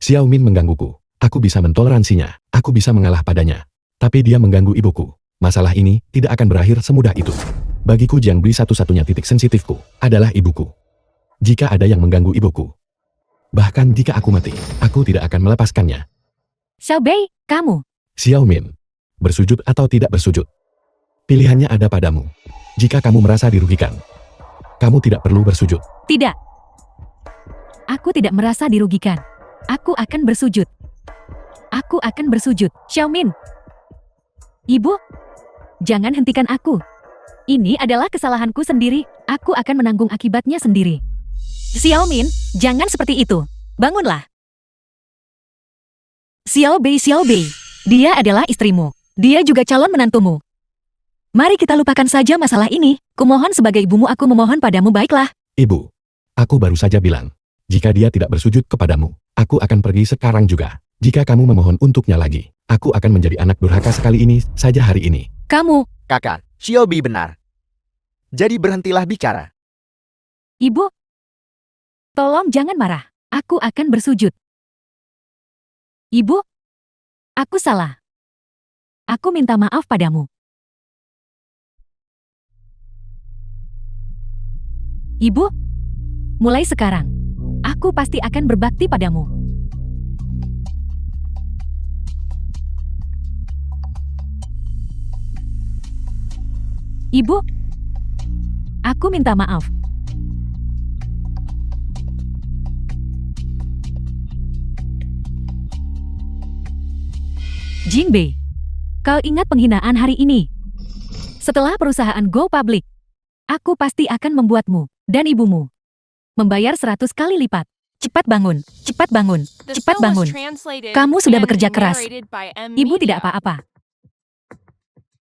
Xiaomin menggangguku. Aku bisa mentoleransinya. Aku bisa mengalah padanya. Tapi dia mengganggu ibuku. Masalah ini tidak akan berakhir semudah itu. Bagiku Jiangbei satu-satunya titik sensitifku adalah ibuku. Jika ada yang mengganggu ibuku, bahkan jika aku mati, aku tidak akan melepaskannya. Xiaobei, kamu. Xiaomin, bersujud atau tidak bersujud, pilihannya ada padamu. Jika kamu merasa dirugikan, kamu tidak perlu bersujud. Tidak. Aku tidak merasa dirugikan. Aku akan bersujud. Aku akan bersujud. Xiaomin. Ibu, jangan hentikan aku. Ini adalah kesalahanku sendiri. Aku akan menanggung akibatnya sendiri. Xiaomin, jangan seperti itu. Bangunlah. Xiaobei, Xiaobei. Dia adalah istrimu. Dia juga calon menantumu. Mari kita lupakan saja masalah ini. Kumohon sebagai ibumu, aku memohon padamu, baiklah. Ibu, aku baru saja bilang, jika dia tidak bersujud kepadamu, aku akan pergi sekarang juga. Jika kamu memohon untuknya lagi, aku akan menjadi anak durhaka sekali ini saja hari ini. Kamu. Kakak, Xiaobei benar. Jadi berhentilah bicara. Ibu, tolong jangan marah. Aku akan bersujud. Ibu, aku salah. Aku minta maaf padamu. Ibu, mulai sekarang, aku pasti akan berbakti padamu. Ibu, aku minta maaf. Jingbei, kau ingat penghinaan hari ini? Setelah perusahaan go public, aku pasti akan membuatmu dan ibumu membayar 100 kali lipat. Cepat bangun, cepat bangun, cepat bangun. Kamu sudah bekerja keras. Ibu tidak apa-apa.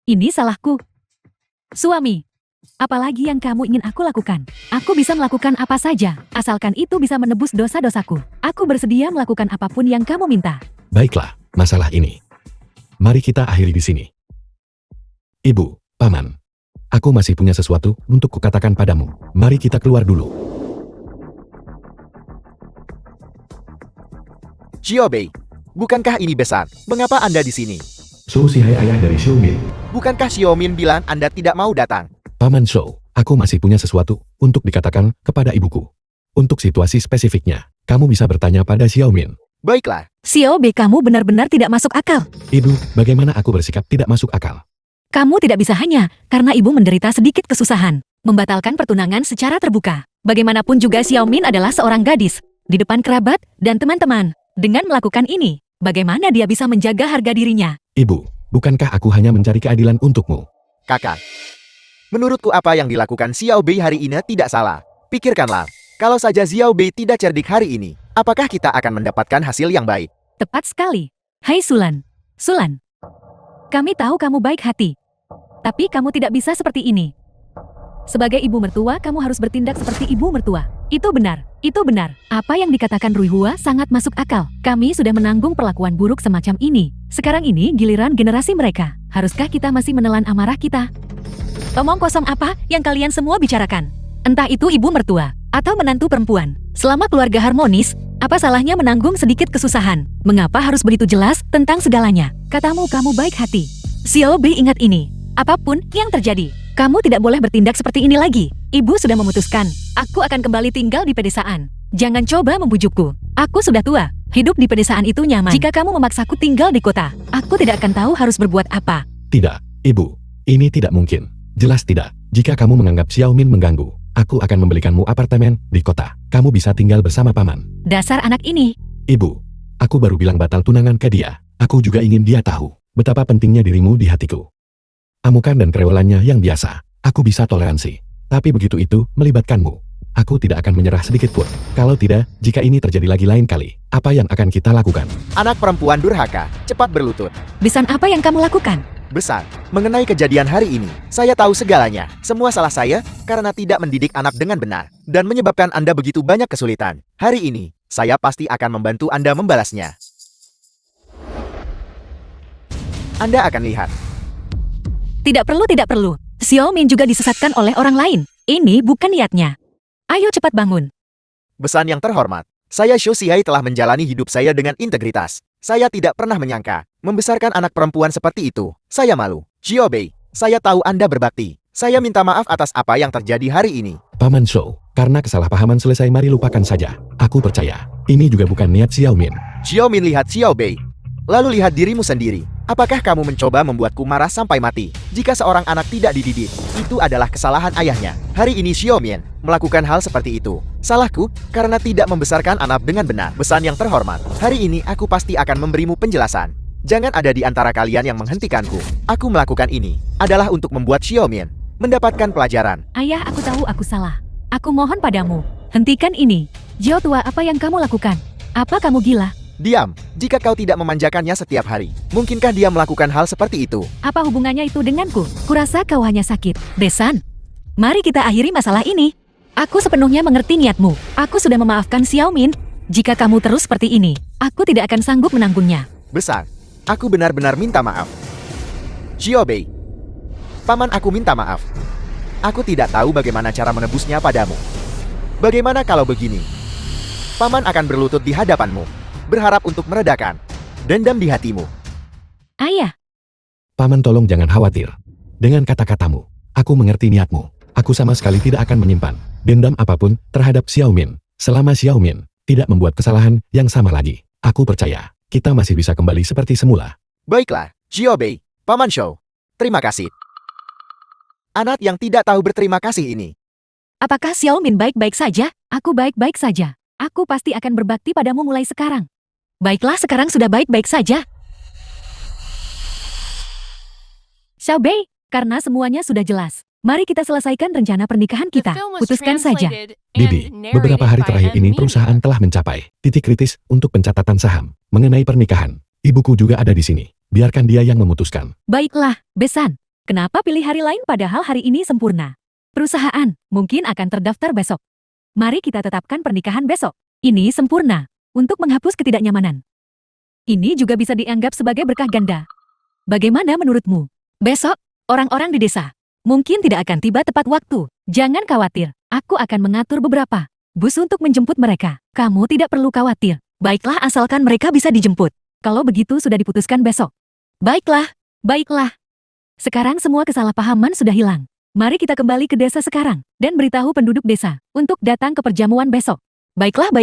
Ini salahku. Suami, apalagi yang kamu ingin aku lakukan? Aku bisa melakukan apa saja, asalkan itu bisa menebus dosa-dosaku. Aku bersedia melakukan apapun yang kamu minta. Baiklah, masalah ini. Mari kita akhiri di sini. Ibu, Paman. Aku masih punya sesuatu untuk kukatakan padamu. Mari kita keluar dulu. Xiaobei, bukankah ini besar? Mengapa Anda di sini? Shou Shihai ayah dari Xiaomin. Bukankah Xiaomin bilang Anda tidak mau datang? Paman Shou, aku masih punya sesuatu untuk dikatakan kepada ibuku. Untuk situasi spesifiknya, kamu bisa bertanya pada Xiaomin. Baiklah, Xiaobei, kamu benar-benar tidak masuk akal. Ibu, bagaimana aku bersikap tidak masuk akal? Kamu tidak bisa hanya karena ibu menderita sedikit kesusahan, membatalkan pertunangan secara terbuka. Bagaimanapun juga Xiaomin adalah seorang gadis, di depan kerabat dan teman-teman. Dengan melakukan ini, bagaimana dia bisa menjaga harga dirinya? Ibu, bukankah aku hanya mencari keadilan untukmu? kakak. Menurutku apa yang dilakukan Xiaobei hari ini tidak salah. Pikirkanlah, kalau saja Xiaobei tidak cerdik hari ini, apakah kita akan mendapatkan hasil yang baik? Tepat sekali. Hai Sulan. Sulan. Kami tahu kamu baik hati. Tapi kamu tidak bisa seperti ini. Sebagai ibu mertua, kamu harus bertindak seperti ibu mertua. Itu benar. Itu benar. Apa yang dikatakan Rui Hua sangat masuk akal. Kami sudah menanggung perlakuan buruk semacam ini. Sekarang ini giliran generasi mereka. Haruskah kita masih menelan amarah kita? Omong kosong apa yang kalian semua bicarakan? Entah itu ibu mertua atau menantu perempuan. Selama keluarga harmonis, apa salahnya menanggung sedikit kesusahan? Mengapa harus begitu jelas tentang segalanya? Katamu kamu baik hati. Xiaobei, ingat ini. Apapun yang terjadi, kamu tidak boleh bertindak seperti ini lagi. Ibu sudah memutuskan, aku akan kembali tinggal di pedesaan. Jangan coba membujukku. Aku sudah tua. Hidup di pedesaan itu nyaman. Jika kamu memaksaku tinggal di kota, aku tidak akan tahu harus berbuat apa. Tidak, Ibu. Ini tidak mungkin. Jelas tidak. Jika kamu menganggap Xiaomin mengganggu, aku akan membelikanmu apartemen di kota. Kamu bisa tinggal bersama paman. Dasar anak ini. Ibu, aku baru bilang batal tunangan ke dia. Aku juga ingin dia tahu betapa pentingnya dirimu di hatiku. Amukan dan kerewelannya yang biasa, aku bisa toleransi. Tapi begitu itu melibatkanmu, aku tidak akan menyerah sedikit pun. Kalau tidak, jika ini terjadi lagi lain kali, apa yang akan kita lakukan? Anak perempuan durhaka, cepat berlutut. Bisan apa yang kamu lakukan? Besar, mengenai kejadian hari ini, saya tahu segalanya. Semua salah saya karena tidak mendidik anak dengan benar dan menyebabkan Anda begitu banyak kesulitan. Hari ini, saya pasti akan membantu Anda membalasnya. Anda akan lihat. Tidak perlu, tidak perlu. Xiaomin juga disesatkan oleh orang lain. Ini bukan niatnya. Ayo cepat bangun. Besan yang terhormat, saya Shou Shihai telah menjalani hidup saya dengan integritas. Saya tidak pernah menyangka membesarkan anak perempuan seperti itu. Saya malu. Xiaobei, saya tahu Anda berbakti. Saya minta maaf atas apa yang terjadi hari ini. Paman Shou, karena kesalahpahaman selesai, mari lupakan saja. Aku percaya, ini juga bukan niat Xiaomin. Xiaomin, lihat Xiaobei. Lalu lihat dirimu sendiri. Apakah kamu mencoba membuatku marah sampai mati? Jika seorang anak tidak dididik, itu adalah kesalahan ayahnya. Hari ini Xiaomin melakukan hal seperti itu. Salahku karena tidak membesarkan anak dengan benar. Besan yang terhormat, hari ini aku pasti akan memberimu penjelasan. Jangan ada di antara kalian yang menghentikanku. Aku melakukan ini adalah untuk membuat Xiaomin mendapatkan pelajaran. Ayah, aku tahu aku salah. Aku mohon padamu, hentikan ini. Jiao tua, apa yang kamu lakukan? Apa kamu gila? Diam, jika kau tidak memanjakannya setiap hari. Mungkinkah dia melakukan hal seperti itu? Apa hubungannya itu denganku? Kurasa kau hanya sakit. Besan, mari kita akhiri masalah ini. Aku sepenuhnya mengerti niatmu. Aku sudah memaafkan Xiaomin. Jika kamu terus seperti ini, aku tidak akan sanggup menanggungnya. Besar, aku benar-benar minta maaf. Xiaobei, paman, aku minta maaf. Aku tidak tahu bagaimana cara menebusnya padamu. Bagaimana kalau begini? Paman akan berlutut di hadapanmu, berharap untuk meredakan dendam di hatimu. Ayah. Paman, tolong jangan khawatir. Dengan kata-katamu, aku mengerti niatmu. Aku sama sekali tidak akan menyimpan dendam apapun terhadap Xiaomin. Selama Xiaomin tidak membuat kesalahan yang sama lagi, aku percaya kita masih bisa kembali seperti semula. Baiklah, Xiaobei, Paman Shou. Terima kasih. Anak yang tidak tahu berterima kasih ini. Apakah Xiaomin baik-baik saja? Aku baik-baik saja. Aku pasti akan berbakti padamu mulai sekarang. Baiklah, sekarang sudah baik-baik saja. Xiao Bei, karena semuanya sudah jelas, mari kita selesaikan rencana pernikahan kita. Putuskan saja. Bibi, beberapa hari terakhir ini perusahaan telah mencapai titik kritis untuk pencatatan saham. Mengenai pernikahan, ibuku juga ada di sini. Biarkan dia yang memutuskan. Baiklah, Besan. Kenapa pilih hari lain padahal hari ini sempurna? Perusahaan mungkin akan terdaftar besok. Mari kita tetapkan pernikahan besok. Ini sempurna untuk menghapus ketidaknyamanan. Ini juga bisa dianggap sebagai berkah ganda. Bagaimana menurutmu? Besok, orang-orang di desa mungkin tidak akan tiba tepat waktu. Jangan khawatir, aku akan mengatur beberapa bus untuk menjemput mereka. Kamu tidak perlu khawatir. Baiklah, asalkan mereka bisa dijemput. Kalau begitu sudah diputuskan besok. Baiklah, baiklah. Sekarang semua kesalahpahaman sudah hilang. Mari kita kembali ke desa sekarang dan beritahu penduduk desa untuk datang ke perjamuan besok. Baiklah,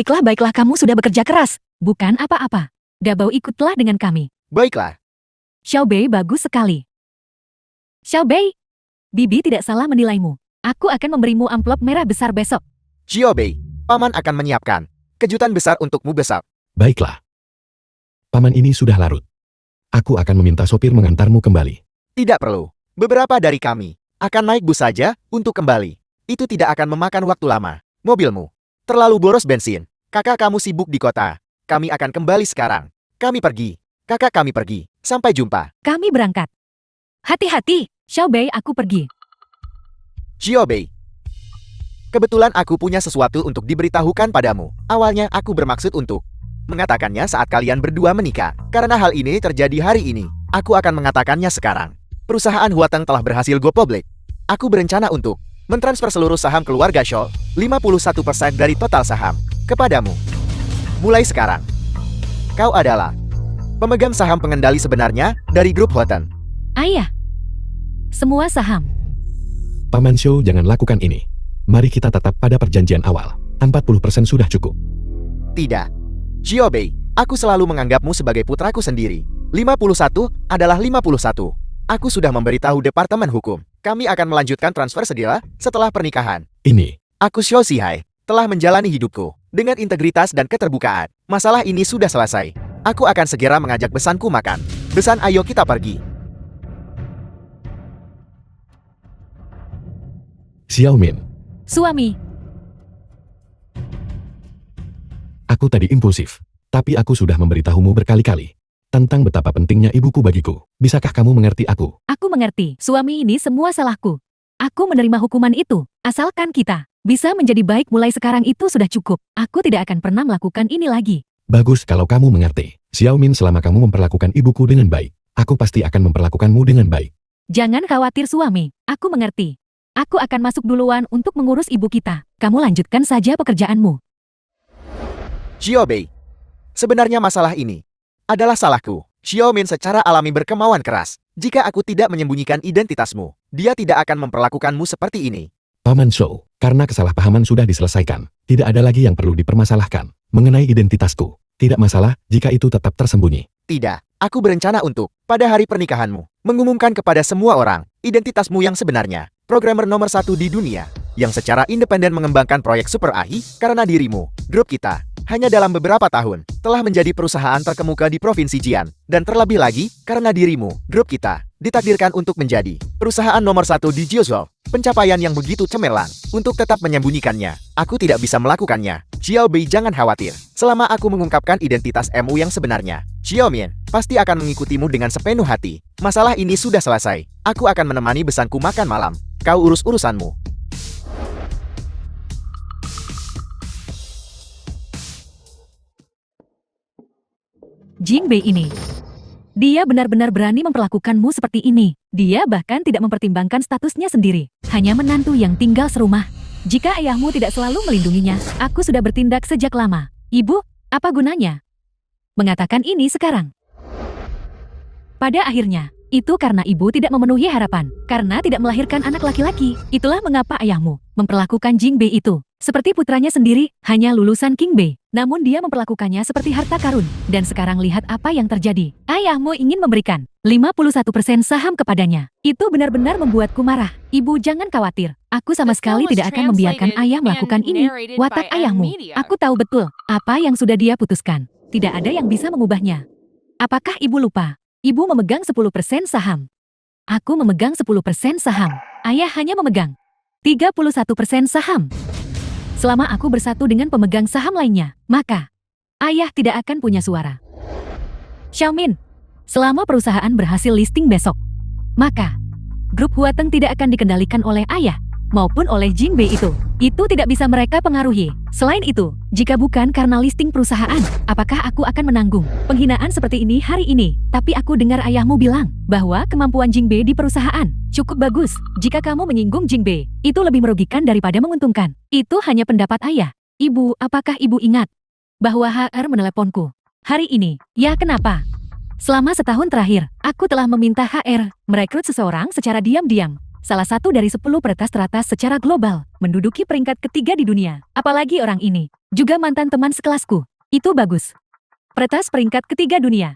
kamu sudah bekerja keras. Bukan apa-apa. Dabao ikutlah dengan kami. Baiklah. Xiao Bei bagus sekali. Xiao Bei, Bibi tidak salah menilaimu. Aku akan memberimu amplop merah besar besok. Xiao Bei, Paman akan menyiapkan kejutan besar untukmu besok. Baiklah. Paman ini sudah larut. Aku akan meminta sopir mengantarmu kembali. Tidak perlu. Beberapa dari kami akan naik bus saja untuk kembali. Itu tidak akan memakan waktu lama. Mobilmu terlalu boros bensin. Kakak kamu sibuk di kota. Kami akan kembali sekarang. Kami pergi. Kakak kami pergi. Sampai jumpa. Kami berangkat. Hati-hati, Xiao Bei, aku pergi. Xiao Bei. Kebetulan aku punya sesuatu untuk diberitahukan padamu. Awalnya aku bermaksud untuk mengatakannya saat kalian berdua menikah. Karena hal ini terjadi hari ini, aku akan mengatakannya sekarang. Perusahaan Huateng telah berhasil go public. Aku berencana untuk mentransfer seluruh saham keluarga Shaw, 51% dari total saham, kepadamu. Mulai sekarang, kau adalah pemegang saham pengendali sebenarnya dari grup Huateng. Ayah, semua saham. Paman Shou, jangan lakukan ini. Mari kita tetap pada perjanjian awal. 40% sudah cukup. Tidak. Xiao Bei, aku selalu menganggapmu sebagai putraku sendiri. 51 adalah 51. Aku sudah memberitahu Departemen Hukum. Kami akan melanjutkan transfer sedila setelah pernikahan. Ini, Aku Xiao Zihai telah menjalani hidupku dengan integritas dan keterbukaan. Masalah ini sudah selesai. Aku akan segera mengajak besanku makan. Besan, ayo kita pergi. Xiaomin, Suami, aku tadi impulsif. Tapi aku sudah memberitahumu berkali-kali tentang betapa pentingnya ibuku bagiku. Bisakah kamu mengerti aku? aku mengerti. Suami, ini semua salahku. Aku menerima hukuman itu. Asalkan kita bisa menjadi baik mulai sekarang itu sudah cukup. Aku tidak akan pernah melakukan ini lagi. Bagus kalau kamu mengerti. Xiaomin, selama kamu memperlakukan ibuku dengan baik, aku pasti akan memperlakukanmu dengan baik. Jangan khawatir, suami. Aku mengerti. Aku akan masuk duluan untuk mengurus ibu kita. Kamu lanjutkan saja pekerjaanmu. Xiao Bei, sebenarnya masalah ini adalah salahku. Xiaomin secara alami berkemauan keras. Jika aku tidak menyembunyikan identitasmu, dia tidak akan memperlakukanmu seperti ini. Paman Shou, karena kesalahpahaman sudah diselesaikan, tidak ada lagi yang perlu dipermasalahkan. Mengenai identitasku, tidak masalah jika itu tetap tersembunyi. Tidak, aku berencana untuk, pada hari pernikahanmu, mengumumkan kepada semua orang, identitasmu yang sebenarnya. Programmer nomor 1 di dunia, yang secara independen mengembangkan proyek Super AI, karena dirimu, grup kita, hanya dalam beberapa tahun, telah menjadi perusahaan terkemuka di Provinsi Jian. Dan terlebih lagi, karena dirimu, grup kita, ditakdirkan untuk menjadi perusahaan nomor 1 di Jiuzhou. Pencapaian yang begitu cemerlang, untuk tetap menyembunyikannya, aku tidak bisa melakukannya. Xiao Bei, jangan khawatir. Selama aku mengungkapkan identitas MU yang sebenarnya, Xiaomin pasti akan mengikutimu dengan sepenuh hati. Masalah ini sudah selesai. Aku akan menemani besanku makan malam. Kau urus urusanmu. Jing Bei ini. Dia benar-benar berani memperlakukanmu seperti ini. Dia bahkan tidak mempertimbangkan statusnya sendiri. Hanya menantu yang tinggal serumah. Jika ayahmu tidak selalu melindunginya, aku sudah bertindak sejak lama. Ibu, apa gunanya mengatakan ini sekarang? Pada akhirnya, itu karena ibu tidak memenuhi harapan. Karena tidak melahirkan anak laki-laki. Itulah mengapa ayahmu memperlakukan Jing Bei itu seperti putranya sendiri, hanya lulusan King Bei. Namun dia memperlakukannya seperti harta karun. Dan sekarang lihat apa yang terjadi. Ayahmu ingin memberikan 51% saham kepadanya. Itu benar-benar membuatku marah. Ibu, jangan khawatir. Aku sama sekali tidak akan membiarkan ayah melakukan ini. Watak ayahmu. Aku tahu betul apa yang sudah dia putuskan. Tidak ada yang bisa mengubahnya. Apakah ibu lupa? Ibu memegang 10% saham. Aku memegang 10% saham. Ayah hanya memegang 31% saham. Selama aku bersatu dengan pemegang saham lainnya, maka ayah tidak akan punya suara. Xiaomin, selama perusahaan berhasil listing besok, maka grup Huateng tidak akan dikendalikan oleh ayah maupun oleh Jingbei itu. Itu tidak bisa mereka pengaruhi. Selain itu, jika bukan karena listing perusahaan, apakah aku akan menanggung penghinaan seperti ini hari ini? Tapi aku dengar ayahmu bilang bahwa kemampuan Jingbei di perusahaan cukup bagus. Jika kamu menyinggung Jingbei, itu lebih merugikan daripada menguntungkan. Itu hanya pendapat ayah. Ibu, apakah ibu ingat bahwa HR meneleponku hari ini? Ya, kenapa? Selama setahun terakhir, aku telah meminta HR merekrut seseorang secara diam-diam. Salah satu dari 10 peretas teratas secara global, menduduki peringkat ketiga di dunia. Apalagi orang ini, juga mantan teman sekelasku. Itu bagus. Peretas peringkat ketiga dunia.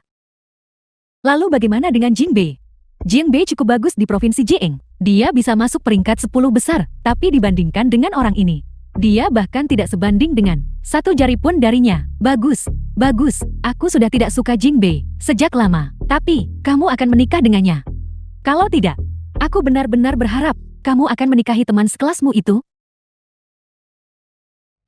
Lalu bagaimana dengan Jingbei? Jingbei cukup bagus di Provinsi Jiang. Dia bisa masuk peringkat 10 besar, tapi dibandingkan dengan orang ini, dia bahkan tidak sebanding dengan satu jari pun darinya. Bagus, bagus. Aku sudah tidak suka Jingbei sejak lama. Tapi, kamu akan menikah dengannya. Kalau tidak, aku benar-benar berharap kamu akan menikahi teman sekelasmu itu.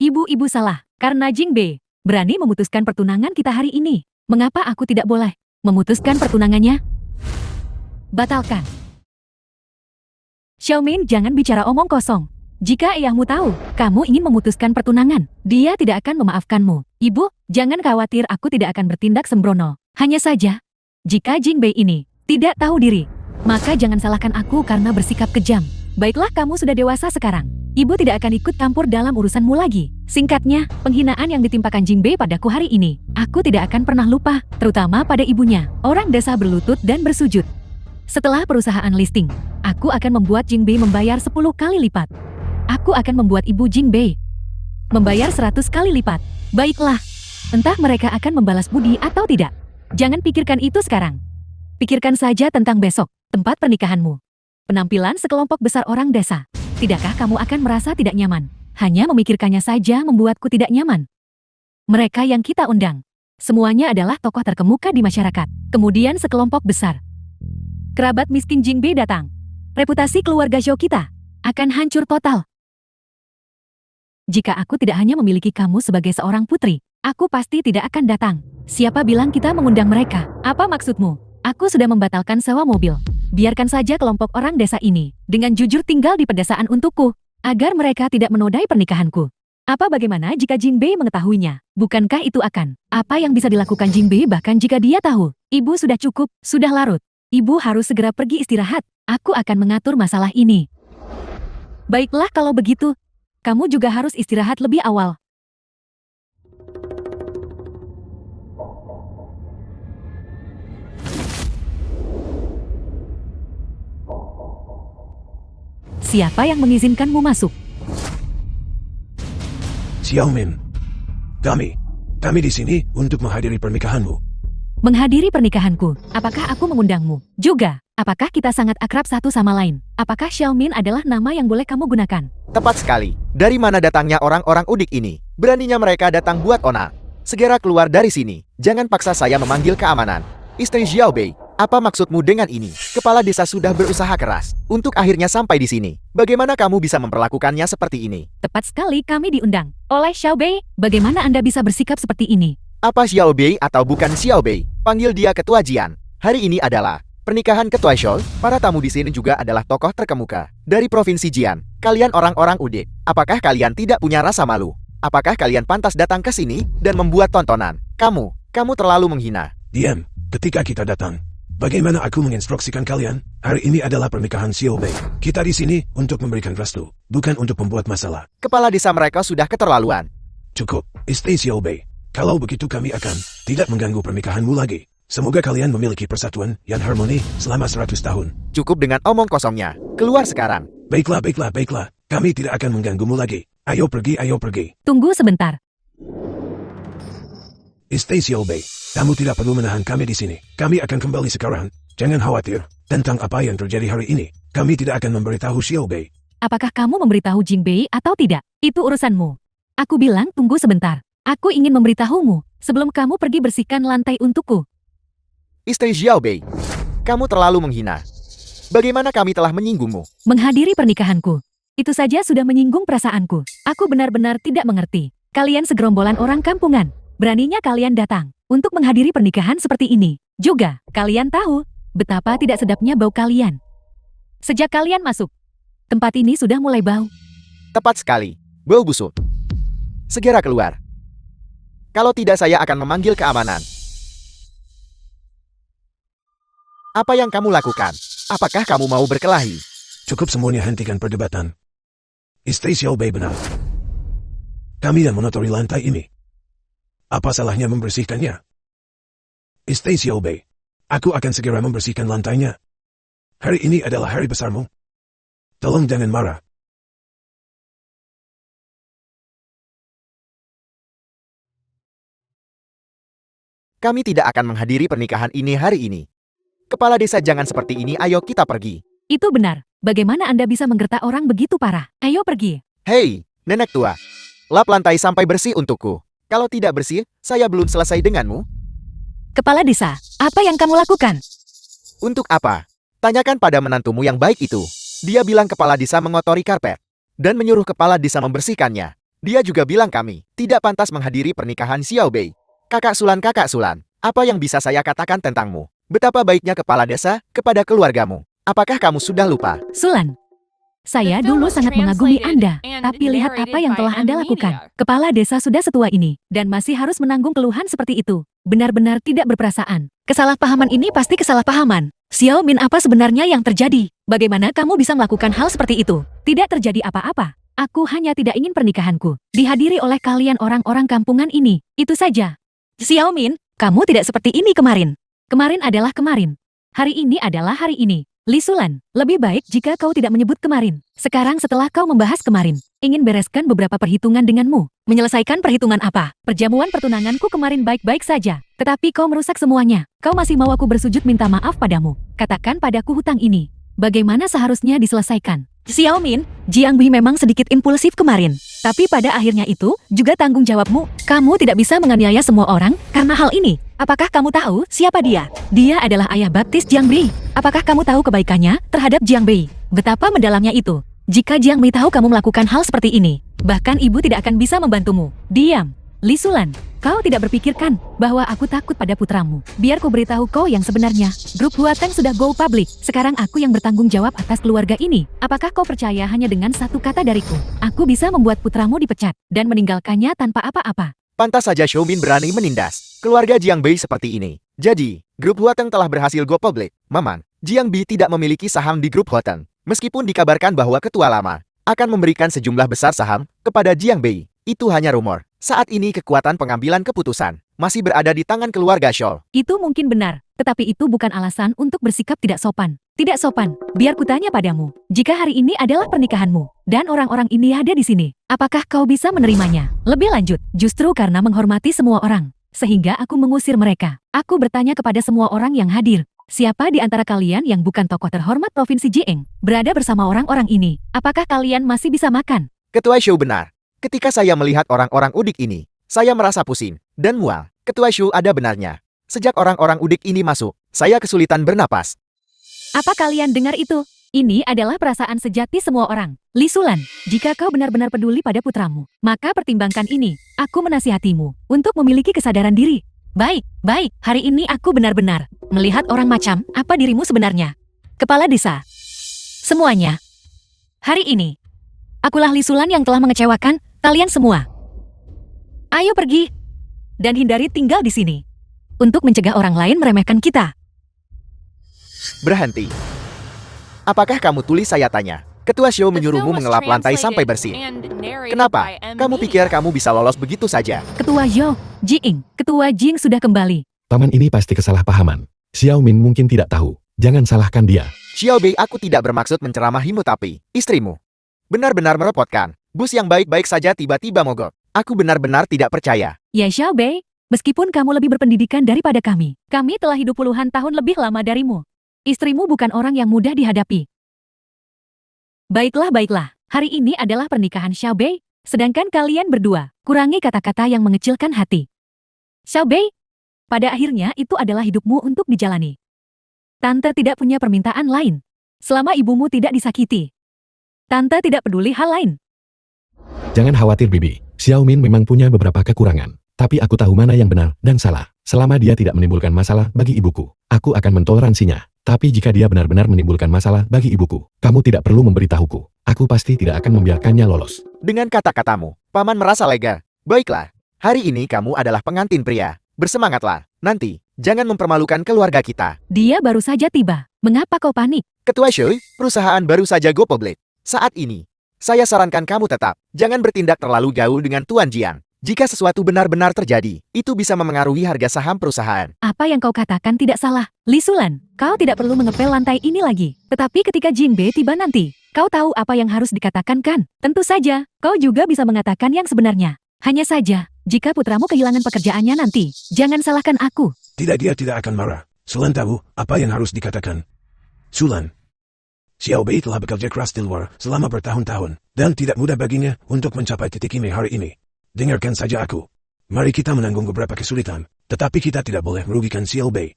Ibu-ibu salah, karena Jingbei berani memutuskan pertunangan kita hari ini. Mengapa aku tidak boleh memutuskan pertunangannya? Batalkan. Xiaomin, jangan bicara omong kosong. Jika ayahmu tahu kamu ingin memutuskan pertunangan, dia tidak akan memaafkanmu. Ibu, jangan khawatir, aku tidak akan bertindak sembrono. Hanya saja, jika Jingbei ini tidak tahu diri, maka jangan salahkan aku karena bersikap kejam. Baiklah, kamu sudah dewasa sekarang. Ibu tidak akan ikut campur dalam urusanmu lagi. Singkatnya, penghinaan yang ditimpakan Jingbei padaku hari ini, aku tidak akan pernah lupa, terutama pada ibunya. Orang desa berlutut dan bersujud. Setelah perusahaan listing, aku akan membuat Jingbei membayar 10 kali lipat. Aku akan membuat ibu Jingbei membayar 100 kali lipat. Baiklah, entah mereka akan membalas budi atau tidak. Jangan pikirkan itu sekarang. Pikirkan saja tentang besok, tempat pernikahanmu. Penampilan sekelompok besar orang desa. Tidakkah kamu akan merasa tidak nyaman? Hanya memikirkannya saja membuatku tidak nyaman. Mereka yang kita undang, semuanya adalah tokoh terkemuka di masyarakat. Kemudian sekelompok besar kerabat miskin Jingbei datang. Reputasi keluarga Zhou kita akan hancur total. Jika aku tidak hanya memiliki kamu sebagai seorang putri, aku pasti tidak akan datang. Siapa bilang kita mengundang mereka? Apa maksudmu? Aku sudah membatalkan sewa mobil. Biarkan saja kelompok orang desa ini dengan jujur tinggal di pedesaan untukku, agar mereka tidak menodai pernikahanku. Apa bagaimana jika Jingbei mengetahuinya? Bukankah itu akan apa yang bisa dilakukan Jingbei bahkan jika dia tahu? Ibu sudah cukup, sudah larut. Ibu harus segera pergi istirahat. Aku akan mengatur masalah ini. Baiklah kalau begitu, kamu juga harus istirahat lebih awal. Siapa yang mengizinkanmu masuk? Xiaomin. Kami di sini untuk menghadiri pernikahanmu. Menghadiri pernikahanku? Apakah aku mengundangmu? Juga, apakah kita sangat akrab satu sama lain? Apakah Xiaomin adalah nama yang boleh kamu gunakan? Tepat sekali. Dari mana datangnya orang-orang udik ini? Beraninya mereka datang buat Ona. Segera keluar dari sini. Jangan paksa saya memanggil keamanan. Istri Xiaobei, apa maksudmu dengan ini? Kepala desa sudah berusaha keras untuk akhirnya sampai di sini. Bagaimana kamu bisa memperlakukannya seperti ini? Tepat sekali, kami diundang oleh Xiaobei. Bagaimana Anda bisa bersikap seperti ini? Apa Xiaobei atau bukan Xiaobei? Panggil dia Ketua Jian. Hari ini adalah pernikahan Ketua Shou. Para tamu di sini juga adalah tokoh terkemuka dari Provinsi Jian. Kalian orang-orang udik, apakah kalian tidak punya rasa malu? Apakah kalian pantas datang ke sini dan membuat tontonan? Kamu terlalu menghina. Diam, ketika kita datang. Bagaimana aku menginstruksikan kalian? Hari ini adalah pernikahan Xiaobei. Kita di sini untuk memberikan restu, bukan untuk membuat masalah. Kepala desa mereka sudah keterlaluan. Cukup, istri Xiaobei. Kalau begitu kami akan tidak mengganggu pernikahanmu lagi. Semoga kalian memiliki persatuan yang harmoni selama 100 tahun. Cukup dengan omong kosongnya. Keluar sekarang. Baiklah. Kami tidak akan mengganggumu lagi. Ayo pergi. Tunggu sebentar. Istri Xiaobei, kamu tidak perlu menahan kami di sini. Kami akan kembali sekarang. Jangan khawatir tentang apa yang terjadi hari ini. Kami tidak akan memberitahu Xiaobei. Apakah kamu memberitahu Jingbei atau tidak? Itu urusanmu. Aku bilang tunggu sebentar. Aku ingin memberitahumu sebelum kamu pergi bersihkan lantai untukku. Istri Xiaobei, kamu terlalu menghina. Bagaimana kami telah menyinggungmu? Menghadiri pernikahanku. Itu saja sudah menyinggung perasaanku. Aku benar-benar tidak mengerti. Kalian segerombolan orang kampungan. Beraninya kalian datang untuk menghadiri pernikahan seperti ini. Juga, kalian tahu betapa tidak sedapnya bau kalian. Sejak kalian masuk, tempat ini sudah mulai bau. Tepat sekali. Bau busuk. Segera keluar. Kalau tidak saya akan memanggil keamanan. Apa yang kamu lakukan? Apakah kamu mau berkelahi? Cukup semuanya, hentikan perdebatan. Istri Xiao Bei benar. Kami yang mengotori lantai ini. Apa salahnya membersihkannya? Istri Xiao Bei, aku akan segera membersihkan lantainya. Hari ini adalah hari besarmu. Tolong jangan marah. Kami tidak akan menghadiri pernikahan ini hari ini. Kepala desa, jangan seperti ini, ayo kita pergi. Itu benar. Bagaimana Anda bisa menggertak orang begitu parah? Ayo pergi. Hei, nenek tua. Lap lantai sampai bersih untukku. Kalau tidak bersih, saya belum selesai denganmu. Kepala desa, apa yang kamu lakukan? Untuk apa? Tanyakan pada menantumu yang baik itu. Dia bilang kepala desa mengotori karpet. Dan menyuruh kepala desa membersihkannya. Dia juga bilang kami tidak pantas menghadiri pernikahan Xiao Bei. Kakak Sulan, apa yang bisa saya katakan tentangmu? Betapa baiknya kepala desa kepada keluargamu. Apakah kamu sudah lupa? Sulan, saya dulu sangat mengagumi Anda, tapi lihat apa yang telah Anda lakukan. Kepala desa sudah setua ini, dan masih harus menanggung keluhan seperti itu. Benar-benar tidak berperasaan. Kesalahpahaman ini pasti kesalahpahaman. Xiao Min, apa sebenarnya yang terjadi? Bagaimana kamu bisa melakukan hal seperti itu? Tidak terjadi apa-apa. Aku hanya tidak ingin pernikahanku dihadiri oleh kalian orang-orang kampungan ini. Itu saja. Xiao Min, kamu tidak seperti ini kemarin. Kemarin adalah kemarin. Hari ini adalah hari ini. Li Sulan, lebih baik jika kau tidak menyebut kemarin. Sekarang setelah kau membahas kemarin, ingin bereskan beberapa perhitungan denganmu. Menyelesaikan perhitungan apa? Perjamuan pertunanganku kemarin baik-baik saja. Tetapi kau merusak semuanya. Kau masih mau aku bersujud minta maaf padamu. Katakan padaku hutang ini. Bagaimana seharusnya diselesaikan? Xiao Min, Jiang Bi memang sedikit impulsif kemarin. Tapi pada akhirnya itu juga tanggung jawabmu. Kamu tidak bisa menganiaya semua orang karena hal ini. Apakah kamu tahu siapa dia? Dia adalah ayah baptis Jiang Bei. Apakah kamu tahu kebaikannya terhadap Jiang Bei? Betapa mendalamnya itu. Jika Jiang Bei tahu kamu melakukan hal seperti ini, bahkan ibu tidak akan bisa membantumu. Diam. Li Sulan, kau tidak berpikirkan bahwa aku takut pada putramu. Biar ku beritahu kau yang sebenarnya. Grup Huateng sudah go public. Sekarang aku yang bertanggung jawab atas keluarga ini. Apakah kau percaya hanya dengan satu kata dariku? Aku bisa membuat putramu dipecat dan meninggalkannya tanpa apa-apa. Pantas saja Xiao Min berani menindas keluarga Jiang Bei seperti ini. Jadi, grup Huateng telah berhasil go public. Maman, Jiang Bei tidak memiliki saham di grup Huateng. Meskipun dikabarkan bahwa ketua lama akan memberikan sejumlah besar saham kepada Jiang Bei. Itu hanya rumor. Saat ini kekuatan pengambilan keputusan masih berada di tangan keluarga Scholl. Itu mungkin benar, tetapi itu bukan alasan untuk bersikap tidak sopan. Tidak sopan, biar kutanya padamu. Jika hari ini adalah pernikahanmu, dan orang-orang ini ada di sini, apakah kau bisa menerimanya? Lebih lanjut, justru karena menghormati semua orang, sehingga aku mengusir mereka. Aku bertanya kepada semua orang yang hadir, siapa di antara kalian yang bukan tokoh terhormat Provinsi Jieng, berada bersama orang-orang ini? Apakah kalian masih bisa makan? Ketua Shu benar. Ketika saya melihat orang-orang udik ini, saya merasa pusing dan mual. Ketua Shu ada benarnya. Sejak orang-orang udik ini masuk, saya kesulitan bernapas. Apa kalian dengar itu? Ini adalah perasaan sejati semua orang. Li Sulan, jika kau benar-benar peduli pada putramu, maka pertimbangkan ini. Aku menasihatimu untuk memiliki kesadaran diri. Baik, hari ini aku benar-benar melihat orang macam apa dirimu sebenarnya. Kepala desa. Semuanya. Hari ini, akulah Li Sulan yang telah mengecewakan kalian semua. Ayo pergi dan hindari tinggal di sini untuk mencegah orang lain meremehkan kita. Berhenti. Apakah kamu tulis, saya tanya. Ketua Shu menyuruhmu mengelap lantai sampai bersih. Kenapa? Kamu pikir kamu bisa lolos begitu saja? Ketua Ketua Jing sudah kembali. Paman, ini pasti kesalahpahaman. Xiao Min mungkin tidak tahu. Jangan salahkan dia. Xiao Bei, aku tidak bermaksud menceramahimu, tapi istrimu benar-benar merepotkan. Bus yang baik-baik saja tiba-tiba mogok. Aku benar-benar tidak percaya. Ya Xiao Bei, meskipun kamu lebih berpendidikan daripada kami telah hidup puluhan tahun lebih lama darimu. Istrimu bukan orang yang mudah dihadapi. Baiklah. Hari ini adalah pernikahan Xiao Bei, sedangkan kalian berdua kurangi kata-kata yang mengecilkan hati. Xiao Bei, pada akhirnya itu adalah hidupmu untuk dijalani. Tante tidak punya permintaan lain. selama ibumu tidak disakiti. Tante tidak peduli hal lain. Jangan khawatir Bibi, Xiaomin memang punya beberapa kekurangan. Tapi aku tahu mana yang benar dan salah. Selama dia tidak menimbulkan masalah bagi ibuku, aku akan mentoleransinya. Tapi jika dia benar-benar menimbulkan masalah bagi ibuku, kamu tidak perlu memberitahuku. Aku pasti tidak akan membiarkannya lolos. Dengan kata-katamu, Paman merasa lega. Baiklah, hari ini kamu adalah pengantin pria. Bersemangatlah, nanti, jangan mempermalukan keluarga kita. Dia baru saja tiba. Mengapa kau panik? Ketua Shui, perusahaan baru saja go public. Saat ini, saya sarankan kamu tetap, jangan bertindak terlalu gaul dengan Tuan Jiang. Jika sesuatu benar-benar terjadi, itu bisa memengaruhi harga saham perusahaan. Apa yang kau katakan tidak salah. Li Sulan, kau tidak perlu mengepel lantai ini lagi. Tetapi ketika Jing Bei tiba nanti, kau tahu apa yang harus dikatakan kan? Tentu saja, kau juga bisa mengatakan yang sebenarnya. Hanya saja, jika putramu kehilangan pekerjaannya nanti, jangan salahkan aku. Tidak, dia tidak akan marah. Sulan tahu apa yang harus dikatakan. Sulan, Xiao Bei telah bekerja keras di luar selama bertahun-tahun, dan tidak mudah baginya untuk mencapai titik ini hari ini. Dengarkan saja aku. Mari kita menanggung beberapa kesulitan, tetapi kita tidak boleh merugikan Xiao Bei.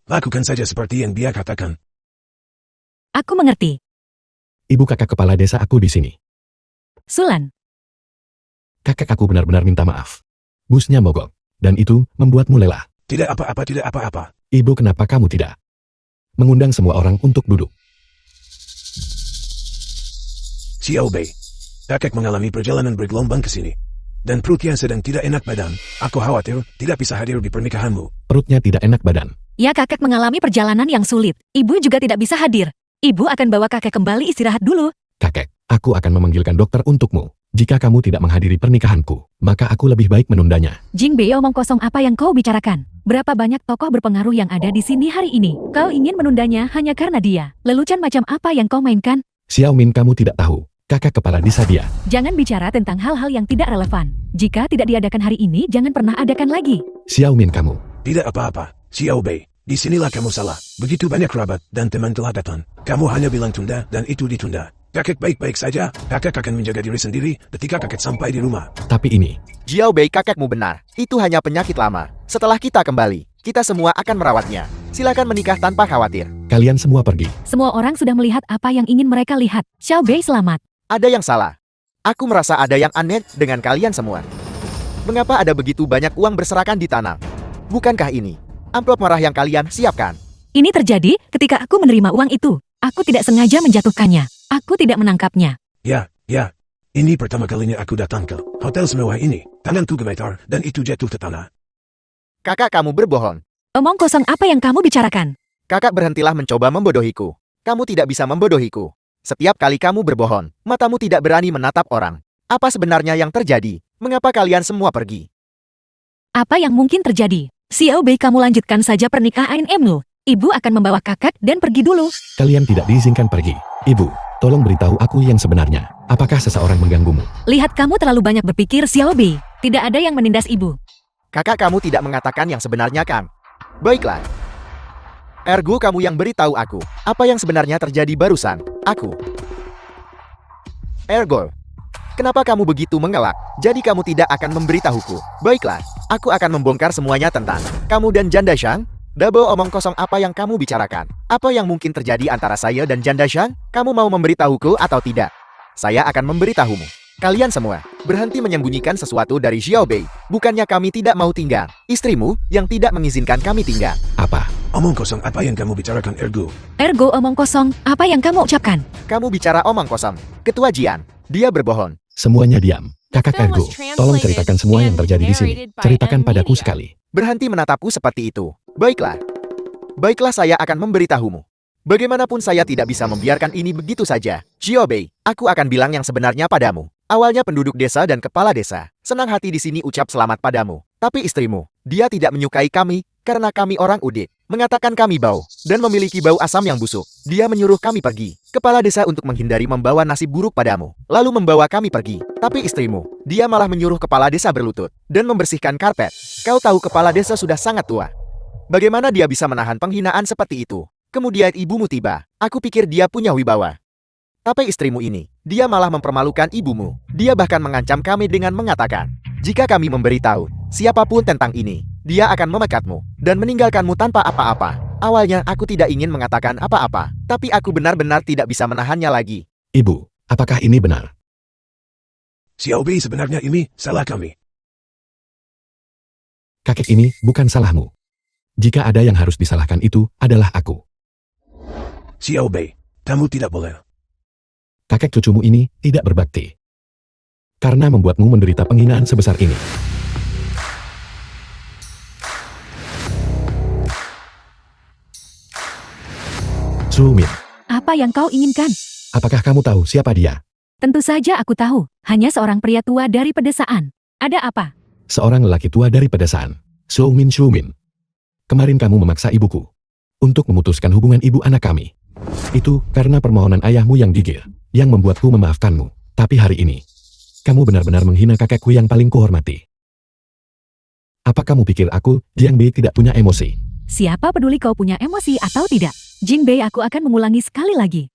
Lakukan saja seperti yang dia katakan. Aku mengerti. Ibu kakak kepala desa aku di sini. Sulan, Kakak aku benar-benar minta maaf. Busnya mogok. Dan itu membuatmu lelah. Tidak apa-apa, tidak apa-apa. Ibu, kenapa kamu tidak mengundang semua orang untuk duduk? Xiao Bei, kakek mengalami perjalanan bergelombang ke sini. Dan perutnya sedang tidak enak badan. Aku khawatir tidak bisa hadir di pernikahanmu. Perutnya tidak enak badan. ya kakek mengalami perjalanan yang sulit. Ibu juga tidak bisa hadir. Ibu akan bawa kakek kembali istirahat dulu. Kakek, aku akan memanggilkan dokter untukmu. Jika kamu tidak menghadiri pernikahanku, maka aku lebih baik menundanya. Jing Bei, omong kosong apa yang kau bicarakan? Berapa banyak tokoh berpengaruh yang ada di sini hari ini? Kau ingin menundanya hanya karena dia. Lelucon macam apa yang kau mainkan? Xiaomin, kamu tidak tahu. Kakak kepala desa dia. Jangan bicara tentang hal-hal yang tidak relevan. Jika tidak diadakan hari ini, jangan pernah adakan lagi. Xiaomin, kamu. Tidak apa-apa, Xiao Bei. Disinilah kamu salah. Begitu banyak kerabat dan teman telah datang. Kamu hanya bilang tunda dan itu ditunda. Kakek baik-baik saja. Kakek akan menjaga diri sendiri ketika kakek sampai di rumah. Tapi ini, Xiao Bei, kakekmu benar. Itu hanya penyakit lama. Setelah kita kembali, kita semua akan merawatnya. Silakan menikah tanpa khawatir. kalian semua pergi. Semua orang sudah melihat apa yang ingin mereka lihat. Xiao Bei selamat. Ada yang salah. Aku merasa ada yang aneh dengan kalian semua. Mengapa ada begitu banyak uang berserakan di tanah? Bukankah ini amplop merah yang kalian siapkan? Ini terjadi ketika aku menerima uang itu. Aku tidak sengaja menjatuhkannya. Aku tidak menangkapnya. Ya. Ini pertama kalinya aku datang ke hotel semewah ini. Tanganku gemetar dan itu jatuh ke tanah. Kakak, kamu berbohong. Omong kosong apa yang kamu bicarakan? Kakak, berhentilah mencoba membodohiku. Kamu tidak bisa membodohiku. Setiap kali kamu berbohong, matamu tidak berani menatap orang. Apa sebenarnya yang terjadi? Mengapa kalian semua pergi? Apa yang mungkin terjadi? Xiao Bei, kamu lanjutkan saja pernikahanmu. Ibu akan membawa kakak dan pergi dulu. Kalian tidak diizinkan pergi. Ibu, tolong beritahu aku yang sebenarnya. Apakah seseorang mengganggumu? Lihat, kamu terlalu banyak berpikir, Xiao Bei. Tidak ada yang menindas ibu. Kakak, kamu tidak mengatakan yang sebenarnya kan? Baiklah. Ergo kamu yang beritahu aku, apa yang sebenarnya terjadi barusan. Aku. Ergo. Kenapa kamu begitu mengelak? Jadi kamu tidak akan memberitahuku. Baiklah, aku akan membongkar semuanya tentang kamu dan Janda Shang. Double omong kosong apa yang kamu bicarakan? Apa yang mungkin terjadi antara saya dan Janda Shang? Kamu mau memberitahuku atau tidak? Saya akan memberitahumu. Kalian semua berhenti menyembunyikan sesuatu dari Xiao Bei. Bukannya kami tidak mau tinggal. Istrimu yang tidak mengizinkan kami tinggal. Apa? Omong kosong apa yang kamu bicarakan, Ergo? Ergo, omong kosong apa yang kamu ucapkan? Kamu bicara omong kosong. Ketua Jian, dia berbohong. Semuanya diam. Kakak Ergo, tolong ceritakan semua yang terjadi di sini. Ceritakan padaku sekali. Berhenti menatapku seperti itu. Baiklah. Baiklah, saya akan memberitahumu. Bagaimanapun saya tidak bisa membiarkan ini begitu saja. Xiao Bei, aku akan bilang yang sebenarnya padamu. Awalnya penduduk desa dan kepala desa senang hati di sini ucap selamat padamu. Tapi istrimu, dia tidak menyukai kami karena kami orang Udik. Mengatakan kami bau dan memiliki bau asam yang busuk. Dia menyuruh kami pergi. Kepala desa untuk menghindari membawa nasib buruk padamu. Lalu membawa kami pergi. Tapi istrimu, dia malah menyuruh kepala desa berlutut dan membersihkan karpet. Kau tahu kepala desa sudah sangat tua. Bagaimana dia bisa menahan penghinaan seperti itu? Kemudian ibumu tiba. Aku pikir dia punya wibawa. Tapi istrimu ini, dia malah mempermalukan ibumu. Dia bahkan mengancam kami dengan mengatakan, jika kami memberitahu siapapun tentang ini, dia akan memekatmu dan meninggalkanmu tanpa apa-apa. Awalnya aku tidak ingin mengatakan apa-apa, tapi aku benar-benar tidak bisa menahannya lagi. Ibu, apakah ini benar? Xiao Bei sebenarnya ini salah kami. Kakek ini bukan salahmu. Jika ada yang harus disalahkan itu adalah aku. Xiao Bei, kamu tidak boleh. Kakek cucumu ini tidak berbakti. Karena membuatmu menderita penghinaan sebesar ini. Su Min, Apa yang kau inginkan? apakah kamu tahu siapa dia? Tentu saja aku tahu. Hanya seorang pria tua dari pedesaan. Ada apa? Seorang lelaki tua dari pedesaan. Su Min. Kemarin kamu memaksa ibuku untuk memutuskan hubungan ibu anak kami. Itu karena permohonan ayahmu yang gigih, yang membuatku memaafkanmu. Tapi hari ini, kamu benar-benar menghina kakekku yang paling kuhormati. Apa kamu pikir aku, Jiang Bei, tidak punya emosi? Siapa peduli kau punya emosi atau tidak? Jing Bei, aku akan mengulangi sekali lagi.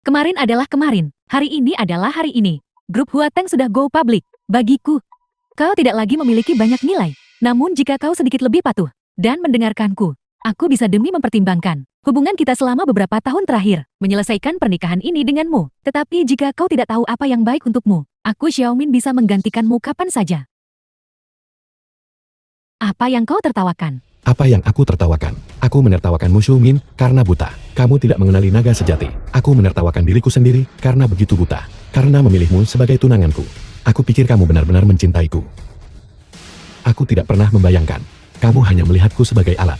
Kemarin adalah kemarin, hari ini adalah hari ini. Grup Huateng sudah go public. Bagiku, kau tidak lagi memiliki banyak nilai. Namun jika kau sedikit lebih patuh dan mendengarkanku, aku bisa demi mempertimbangkan hubungan kita selama beberapa tahun terakhir, menyelesaikan pernikahan ini denganmu. Tetapi jika kau tidak tahu apa yang baik untukmu, aku Xiaomin bisa menggantikanmu kapan saja. Apa yang kau tertawakan? Apa yang aku tertawakan? Aku menertawakanmu, Su Min, karena buta. Kamu tidak mengenali naga sejati. Aku menertawakan diriku sendiri karena begitu buta. Karena memilihmu sebagai tunanganku. Aku pikir kamu benar-benar mencintaiku. Aku tidak pernah membayangkan. Kamu hanya melihatku sebagai alat.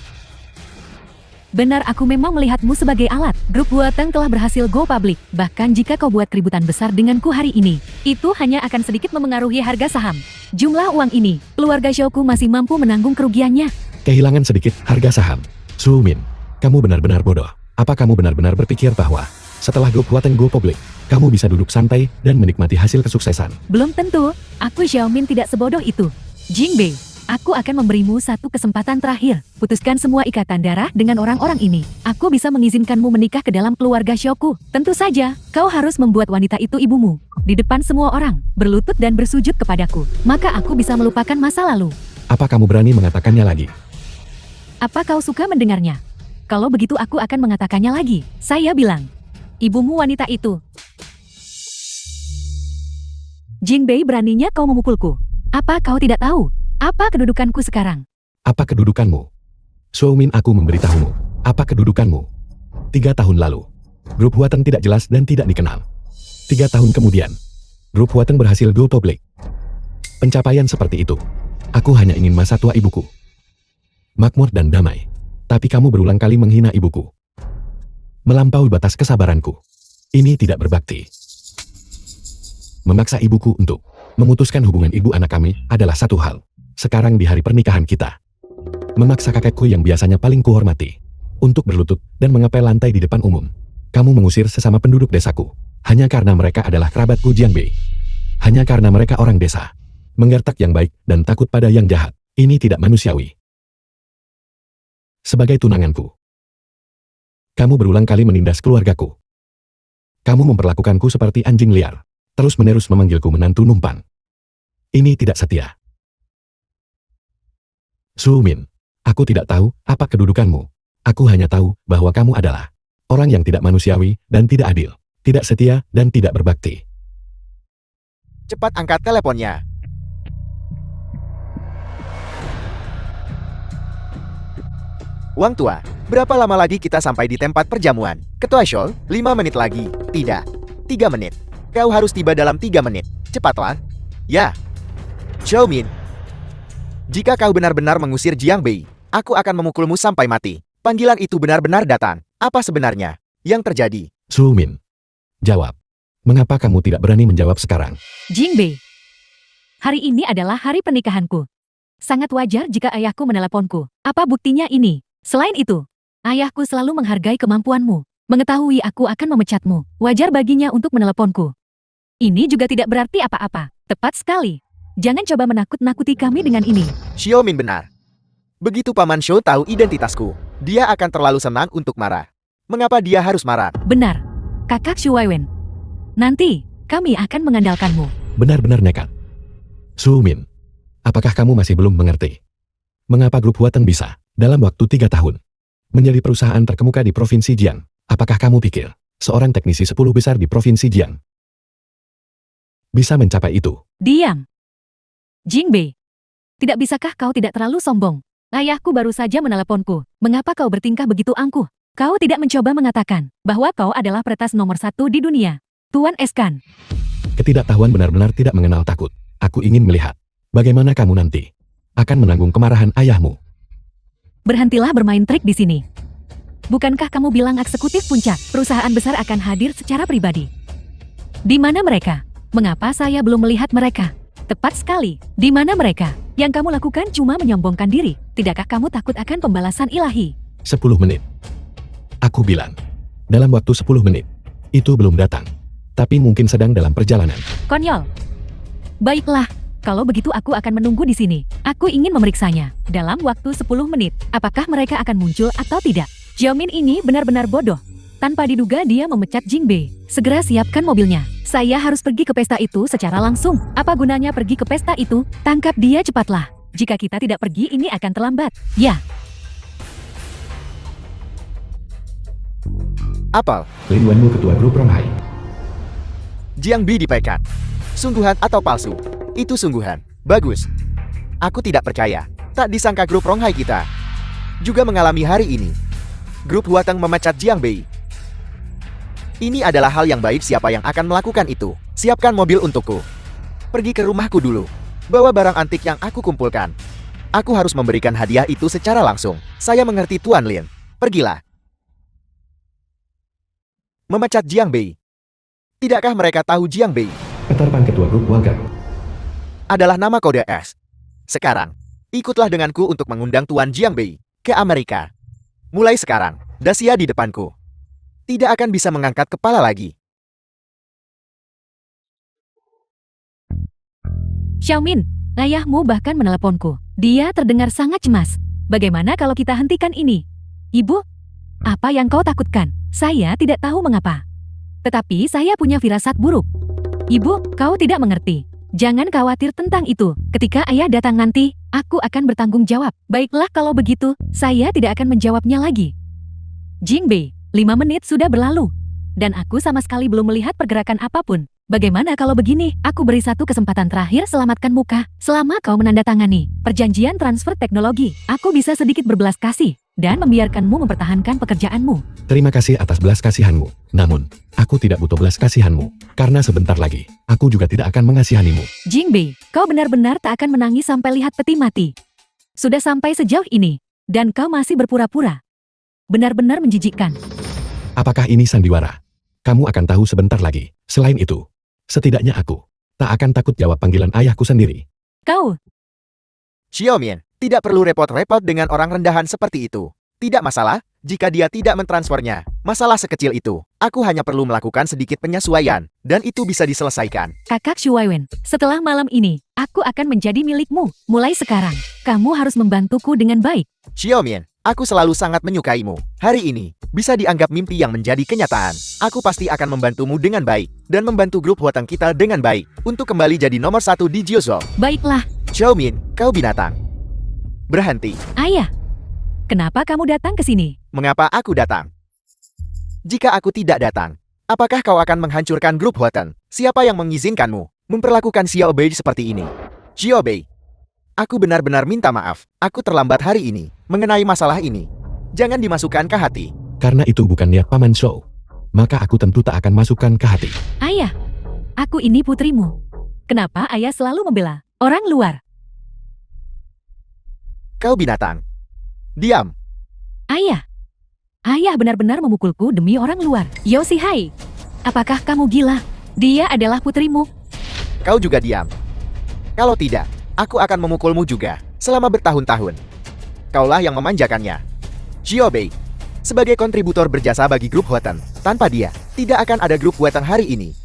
Benar, aku memang melihatmu sebagai alat. Grup Huateng telah berhasil go public. Bahkan jika kau buat keributan besar denganku hari ini, itu hanya akan sedikit memengaruhi harga saham. Jumlah uang ini, keluarga Xiaoku masih mampu menanggung kerugiannya. Kehilangan sedikit harga saham. Su Min, kamu benar-benar bodoh. Apa kamu benar-benar berpikir bahwa setelah grup Huateng go public, kamu bisa duduk santai dan menikmati hasil kesuksesan? Belum tentu, aku Xiaomin tidak sebodoh itu. Jing Bei, aku akan memberimu satu kesempatan terakhir. Putuskan semua ikatan darah dengan orang-orang ini. Aku bisa mengizinkanmu menikah ke dalam keluarga Xiaoku. Tentu saja, kau harus membuat wanita itu ibumu. Di depan semua orang, berlutut dan bersujud kepadaku. Maka aku bisa melupakan masa lalu. Apa kamu berani mengatakannya lagi? Apa kau suka mendengarnya? Kalau begitu aku akan mengatakannya lagi. Saya bilang, ibumu wanita itu. Jing Bei, beraninya kau memukulku. Apa kau tidak tahu? Apa kedudukanku sekarang? Apa kedudukanmu? Su Min, aku memberitahumu. Apa kedudukanmu? 3 tahun lalu, grup Huateng tidak jelas dan tidak dikenal. 3 tahun kemudian, grup Huateng berhasil go public. Pencapaian seperti itu. Aku hanya ingin masa tua ibuku makmur dan damai. Tapi kamu berulang kali menghina ibuku. Melampaui batas kesabaranku. Ini tidak berbakti. Memaksa ibuku untuk memutuskan hubungan ibu anak kami adalah satu hal. Sekarang di hari pernikahan kita, memaksa kakekku yang biasanya paling kuhormati untuk berlutut dan mengepel lantai di depan umum. Kamu mengusir sesama penduduk desaku hanya karena mereka adalah kerabatku Jiang Bei. Hanya karena mereka orang desa, menggertak yang baik dan takut pada yang jahat. Ini tidak manusiawi. Sebagai tunanganku, kamu berulang kali menindas keluargaku. Kamu memperlakukanku seperti anjing liar, terus-menerus memanggilku menantu numpang. Ini tidak setia. Su Min, aku tidak tahu apa kedudukanmu. Aku hanya tahu bahwa kamu adalah orang yang tidak manusiawi dan tidak adil, tidak setia dan tidak berbakti. Cepat angkat teleponnya. Wang tua, berapa lama lagi kita sampai di tempat perjamuan? Ketua Shol, 5 menit lagi. Tidak, 3 menit. Kau harus tiba dalam 3 menit. Cepatlah. Ya. Xiaomin, jika kau benar-benar mengusir Jiang Bei, aku akan memukulmu sampai mati. Panggilan itu benar-benar datang. Apa sebenarnya yang terjadi? Su Min, jawab. Mengapa kamu tidak berani menjawab sekarang? Jing Bei, hari ini adalah hari pernikahanku. Sangat wajar jika ayahku meneleponku. Apa buktinya ini? Selain itu, ayahku selalu menghargai kemampuanmu. Mengetahui aku akan memecatmu, wajar baginya untuk meneleponku. Ini juga tidak berarti apa-apa. Tepat sekali. Jangan coba menakut-nakuti kami dengan ini. Xiaomin benar. Begitu Paman Shou tahu identitasku, dia akan terlalu senang untuk marah. Mengapa dia harus marah? Benar, kakak Shu Weiwen. Nanti, kami akan mengandalkanmu. Benar-benar nekat. Su Min, apakah kamu masih belum mengerti? Mengapa grup Huateng bisa, dalam waktu 3 tahun, menjadi perusahaan terkemuka di Provinsi Jiang. Apakah kamu pikir, seorang teknisi 10 besar di Provinsi Jiang bisa mencapai itu? Diam. Jingbei. Tidak bisakah kau tidak terlalu sombong? Ayahku baru saja meneleponku. Mengapa kau bertingkah begitu angkuh? Kau tidak mencoba mengatakan bahwa kau adalah peretas nomor 1 di dunia. Tuan Eskan. Ketidaktahuan benar-benar tidak mengenal takut. Aku ingin melihat bagaimana kamu nanti akan menanggung kemarahan ayahmu. Berhentilah bermain trik di sini. Bukankah kamu bilang eksekutif puncak, perusahaan besar akan hadir secara pribadi? Di mana mereka? Mengapa saya belum melihat mereka? Tepat sekali. Di mana mereka? Yang kamu lakukan cuma menyombongkan diri. Tidakkah kamu takut akan pembalasan ilahi? 10 menit. Aku bilang, dalam waktu 10 menit. Itu belum datang. Tapi mungkin sedang dalam perjalanan. Konyol. Baiklah, kalau begitu aku akan menunggu di sini. Aku ingin memeriksanya. Dalam waktu 10 menit, apakah mereka akan muncul atau tidak? Xiaomin ini benar-benar bodoh. Tanpa diduga dia memecat Jingbei. Segera siapkan mobilnya. Saya harus pergi ke pesta itu secara langsung. Apa gunanya pergi ke pesta itu? Tangkap dia cepatlah. Jika kita tidak pergi ini akan terlambat. Ya. Apel, Lin Wanmu ketua grup Ronghai. Jiang Bei dipecat. Sungguhan atau palsu? Itu sungguhan. Bagus. Aku tidak percaya. Tak disangka grup Ronghai kita juga mengalami hari ini. Grup Huateng memecat Jiang Bei. Ini adalah hal yang baik. Siapa yang akan melakukan itu? Siapkan mobil untukku. Pergi ke rumahku dulu. Bawa barang antik yang aku kumpulkan. Aku harus memberikan hadiah itu secara langsung. Saya mengerti Tuan Lin. Pergilah. Memecat Jiang Bei. Tidakkah mereka tahu Jiang Bei Peter Pan ketua grup Walker. adalah nama kode S? Sekarang, ikutlah denganku untuk mengundang Tuan Jiang Bei ke Amerika. Mulai sekarang, Dacia di depanku tidak akan bisa mengangkat kepala lagi. Xiaomin, ayahmu bahkan meneleponku. Dia terdengar sangat cemas. Bagaimana kalau kita hentikan ini? Ibu, apa yang kau takutkan? Saya tidak tahu mengapa. Tetapi saya punya firasat buruk. Ibu, kau tidak mengerti. Jangan khawatir tentang itu. Ketika ayah datang nanti, aku akan bertanggung jawab. Baiklah kalau begitu, saya tidak akan menjawabnya lagi. Jingbei, 5 menit sudah berlalu. Dan aku sama sekali belum melihat pergerakan apapun. Bagaimana kalau begini? Aku beri satu kesempatan terakhir selamatkan muka. Selama kau menandatangani perjanjian transfer teknologi, aku bisa sedikit berbelas kasih dan membiarkanmu mempertahankan pekerjaanmu. Terima kasih atas belas kasihanmu. Namun, aku tidak butuh belas kasihanmu. Karena sebentar lagi, aku juga tidak akan mengasihanimu. Jingbei, kau benar-benar tak akan menangis sampai lihat peti mati. Sudah sampai sejauh ini, dan kau masih berpura-pura. Benar-benar menjijikkan. Apakah ini sandiwara? Kamu akan tahu sebentar lagi. Selain itu, setidaknya aku tak akan takut jawab panggilan ayahku sendiri. Kau, Xiaomian, tidak perlu repot-repot dengan orang rendahan seperti itu. Tidak masalah jika dia tidak mentransfernya. Masalah sekecil itu. Aku hanya perlu melakukan sedikit penyesuaian, dan itu bisa diselesaikan. kakak Shuaiwen, setelah malam ini, aku akan menjadi milikmu. Mulai sekarang, kamu harus membantuku dengan baik. Xiaomian, aku selalu sangat menyukaimu. Hari ini, bisa dianggap mimpi yang menjadi kenyataan. Aku pasti akan membantumu dengan baik, dan membantu grup Huateng kita dengan baik, untuk kembali jadi nomor 1 di Jiuzhou. Baiklah, Xiaomin, kau binatang. Berhenti. ayah. Kenapa kamu datang ke sini? Mengapa aku datang? Jika aku tidak datang, apakah kau akan menghancurkan grup Huateng? Siapa yang mengizinkanmu memperlakukan Xiao Bei seperti ini? Xiao Bei, aku benar-benar minta maaf. Aku terlambat hari ini mengenai masalah ini. Jangan dimasukkan ke hati. Karena itu bukan niat Paman Shou. Maka aku tentu tak akan masukkan ke hati. Ayah, aku ini putrimu. Kenapa ayah selalu membela orang luar? Kau binatang. Diam. Ayah. Ayah benar-benar memukulku demi orang luar. Yoshihai, apakah kamu gila? Dia adalah putrimu. Kau juga diam. Kalau tidak, aku akan memukulmu juga selama bertahun-tahun. Kaulah yang memanjakannya. Xiao Bei, sebagai kontributor berjasa bagi grup Huateng, tanpa dia, tidak akan ada grup Huateng hari ini.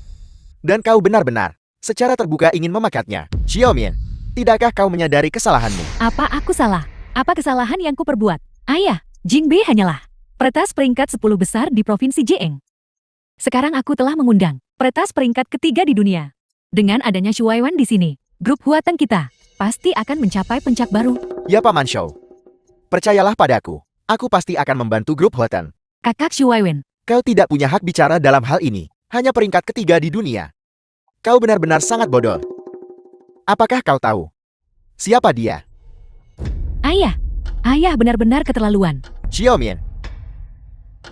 Dan kau benar-benar, secara terbuka ingin memakatnya. Xiaomian, tidakkah kau menyadari kesalahanmu? Apa aku salah? Apa kesalahan yang kuperbuat? Ayah, Jingbei hanyalah peretas peringkat 10 besar di Provinsi Jiang. Sekarang aku telah mengundang peretas peringkat ketiga di dunia. Dengan adanya Shuaiwen di sini, grup Huateng kita pasti akan mencapai puncak baru. Ya Paman Shou. Percayalah padaku, Aku pasti akan membantu grup Houghton. Kakak Shuaiwen. Kau tidak punya hak bicara dalam hal ini. Hanya peringkat ketiga di dunia. Kau benar-benar sangat bodoh. Apakah kau tahu siapa dia? Ayah. Ayah benar-benar keterlaluan. Xiaomian.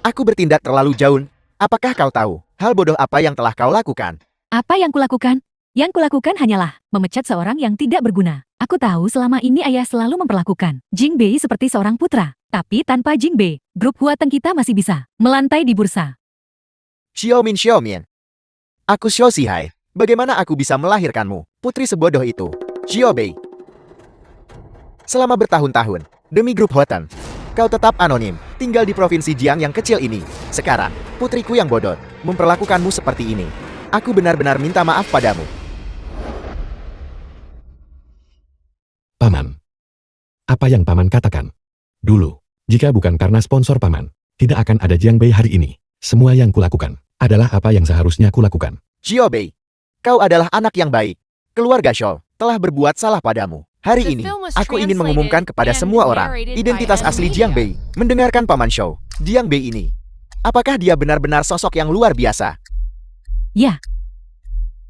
Aku bertindak terlalu jauh. Apakah kau tahu hal bodoh apa yang telah kau lakukan? Apa yang kulakukan? Yang kulakukan hanyalah memecat seorang yang tidak berguna. Aku tahu selama ini ayah selalu memperlakukan Jing Bei seperti seorang putra. Tapi tanpa Jing Bei, grup Houghton kita masih bisa melantai di bursa. Xiaomian. Aku Xiao Zihai. Bagaimana aku bisa melahirkanmu, putri sebodoh itu? Xiao Bei. Selama bertahun-tahun, demi grup Houghton, kau tetap anonim, tinggal di provinsi Jiang yang kecil ini. Sekarang, putriku yang bodoh, memperlakukanmu seperti ini. Aku benar-benar minta maaf padamu. Paman. Apa yang Paman katakan? Dulu, jika bukan karena sponsor Paman, tidak akan ada Jiang Bei hari ini. Semua yang kulakukan adalah apa yang seharusnya kulakukan. Xiao Bei, kau adalah anak yang baik. Keluarga Shaw telah berbuat salah padamu. Hari ini, aku ingin mengumumkan kepada semua orang identitas asli Jiang Bei. Mendengarkan Paman Shaw, Jiang Bei ini. Apakah dia benar-benar sosok yang luar biasa? Ya.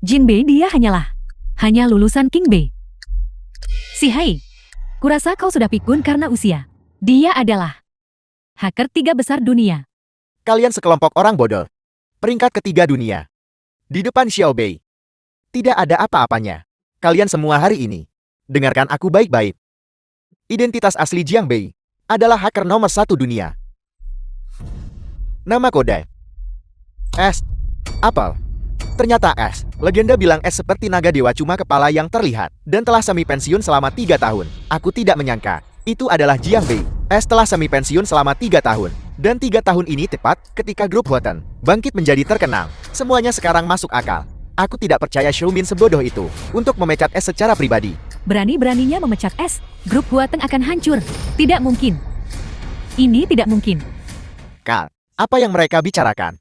Jin Bei dia hanya lulusan King Bei. Zihai, kurasa kau sudah pikun karena usia. Dia adalah hacker 3 besar dunia. Kalian sekelompok orang bodoh. Peringkat ketiga dunia. Di depan Xiao Bei. Tidak ada apa-apanya. Kalian semua hari ini. Dengarkan aku baik-baik. Identitas asli Jiang Bei adalah hacker nomor 1 dunia. Nama kode S. Apple. Ternyata S. Legenda bilang S seperti naga dewa cuma kepala yang terlihat. Dan telah semi pensiun selama 3 tahun. Aku tidak menyangka. Itu adalah Jiang Bei. S telah semi pensiun selama 3 tahun. Dan 3 tahun ini tepat ketika grup Houghton bangkit menjadi terkenal. Semuanya sekarang masuk akal. Aku tidak percaya Xiaomin sebodoh itu untuk memecat S secara pribadi. Berani-beraninya memecat S, grup Houghton akan hancur. Tidak mungkin. Ini tidak mungkin. Kal, apa yang mereka bicarakan?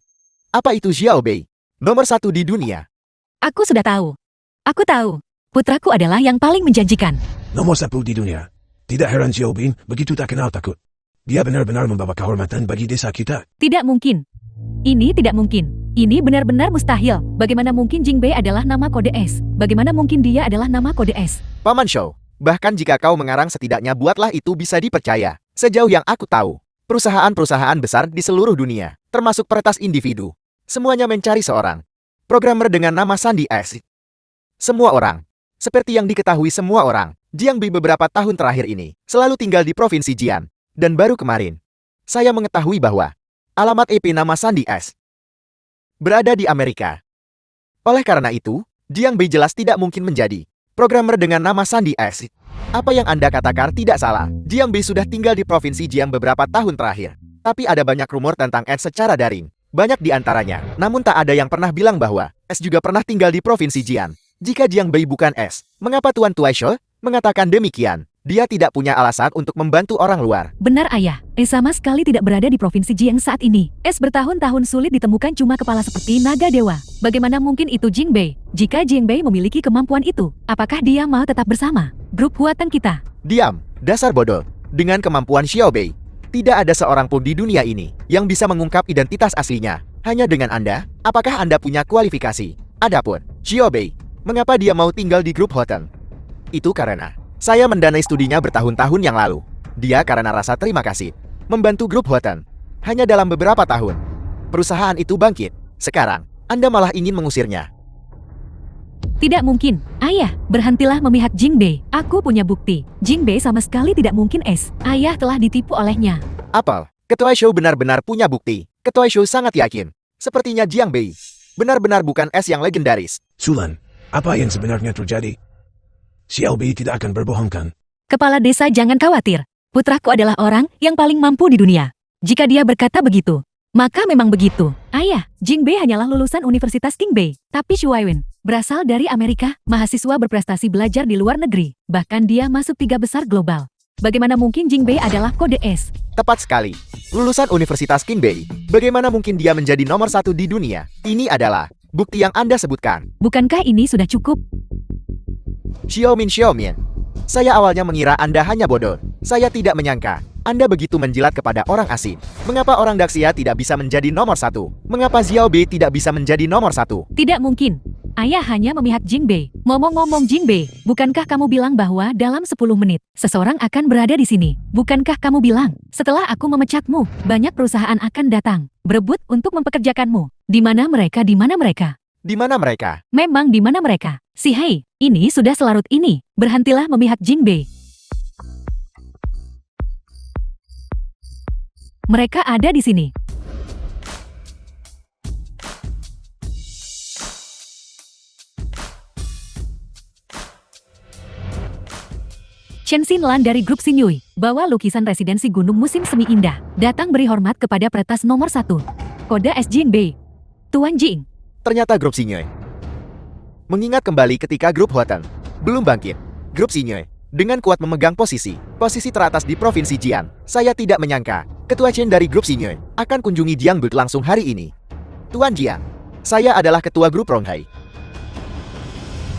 Apa itu Xiao Bei? Nomor 1 di dunia. Aku sudah tahu. Aku tahu. Putraku adalah yang paling menjanjikan. Nomor 1 di dunia. Tidak heran Xiao Bin begitu tak kenal takut. Dia benar-benar membawa kehormatan bagi desa kita. Tidak mungkin. Ini tidak mungkin. Ini benar-benar mustahil. Bagaimana mungkin Jing Bei adalah nama kode S? Bagaimana mungkin dia adalah nama kode S? Paman Shou, bahkan jika kau mengarang setidaknya buatlah itu bisa dipercaya. Sejauh yang aku tahu, perusahaan-perusahaan besar di seluruh dunia, termasuk peretas individu, semuanya mencari seorang programmer dengan nama Sandy S. Semua orang, seperti yang diketahui semua orang, Jiang Bei beberapa tahun terakhir ini selalu tinggal di provinsi Jian. Dan baru kemarin, saya mengetahui bahwa alamat IP nama Sandy S. berada di Amerika. Oleh karena itu, Jiang Bei jelas tidak mungkin menjadi programmer dengan nama Sandy S. Apa yang Anda katakan tidak salah. Jiang Bei sudah tinggal di provinsi Jiang beberapa tahun terakhir. Tapi ada banyak rumor tentang S secara daring. Banyak di antaranya. Namun tak ada yang pernah bilang bahwa S juga pernah tinggal di provinsi Jian. Jika Jiang Bei bukan S, mengapa Tuan Tuaisho mengatakan demikian? Dia tidak punya alasan untuk membantu orang luar. Benar ayah, S sama sekali tidak berada di provinsi Jiang saat ini. S bertahun-tahun sulit ditemukan cuma kepala seperti naga dewa. Bagaimana mungkin itu Jing Bei? Jika Jing Bei memiliki kemampuan itu, apakah dia mau tetap bersama grup Houghton kita? Diam, dasar bodoh. Dengan kemampuan Xiao Bei, tidak ada seorang pun di dunia ini yang bisa mengungkap identitas aslinya. Hanya dengan Anda, apakah Anda punya kualifikasi? Adapun Xiao Bei, mengapa dia mau tinggal di grup Houghton? Itu karena saya mendanai studinya bertahun-tahun yang lalu. Dia karena rasa terima kasih membantu grup Houghton. Hanya dalam beberapa tahun, perusahaan itu bangkit. Sekarang, Anda malah ingin mengusirnya. Tidak mungkin. Ayah, berhentilah memihak Jing Bei. Aku punya bukti. Jing Bei sama sekali tidak mungkin S. Ayah telah ditipu olehnya. Apel, Ketua Show benar-benar punya bukti. Ketua Show sangat yakin. Sepertinya Jiang Bei benar-benar bukan S yang legendaris. Sulan, apa yang sebenarnya terjadi? Xiao Bei tidak akan berbohongkan. Kepala desa jangan khawatir. Putraku adalah orang yang paling mampu di dunia. Jika dia berkata begitu, maka memang begitu. Ayah, Jing Bei hanyalah lulusan Universitas King Bei. Tapi Shuaiwen berasal dari Amerika, mahasiswa berprestasi belajar di luar negeri. Bahkan dia masuk 3 besar global. Bagaimana mungkin Jing Bei adalah kode S? Tepat sekali. Lulusan Universitas King Bei. Bagaimana mungkin dia menjadi nomor 1 di dunia? Ini adalah bukti yang Anda sebutkan. Bukankah ini sudah cukup? Xiaomin. Saya awalnya mengira Anda hanya bodoh. Saya tidak menyangka Anda begitu menjilat kepada orang asing. Mengapa orang Daxia tidak bisa menjadi nomor satu? Mengapa Xiao Bei tidak bisa menjadi nomor satu? Tidak mungkin. Ayah hanya memihak Jingbei. Ngomong-ngomong Jingbei, bukankah kamu bilang bahwa dalam 10 menit, seseorang akan berada di sini? Bukankah kamu bilang, setelah aku memecatmu, banyak perusahaan akan datang, berebut untuk mempekerjakanmu? Di mana mereka? Di mana mereka? Di mana mereka? Memang di mana mereka? Si Hei, ini sudah selarut ini. Berhentilah memihak Jingbei. Mereka ada di sini. Chen Xinlan dari grup Xinyui, bawa lukisan residensi gunung musim semi indah. Datang beri hormat kepada peretas nomor 1. Kode S Jingbei. Tuan Jing. Ternyata grup Xinyue. Mengingat kembali ketika grup Huatan belum bangkit. Grup Xinyue dengan kuat memegang posisi teratas di Provinsi Jian. Saya tidak menyangka, Ketua Chen dari grup Xinyue akan kunjungi Jiangburg langsung hari ini. Tuan Jian, saya adalah Ketua grup Ronghai.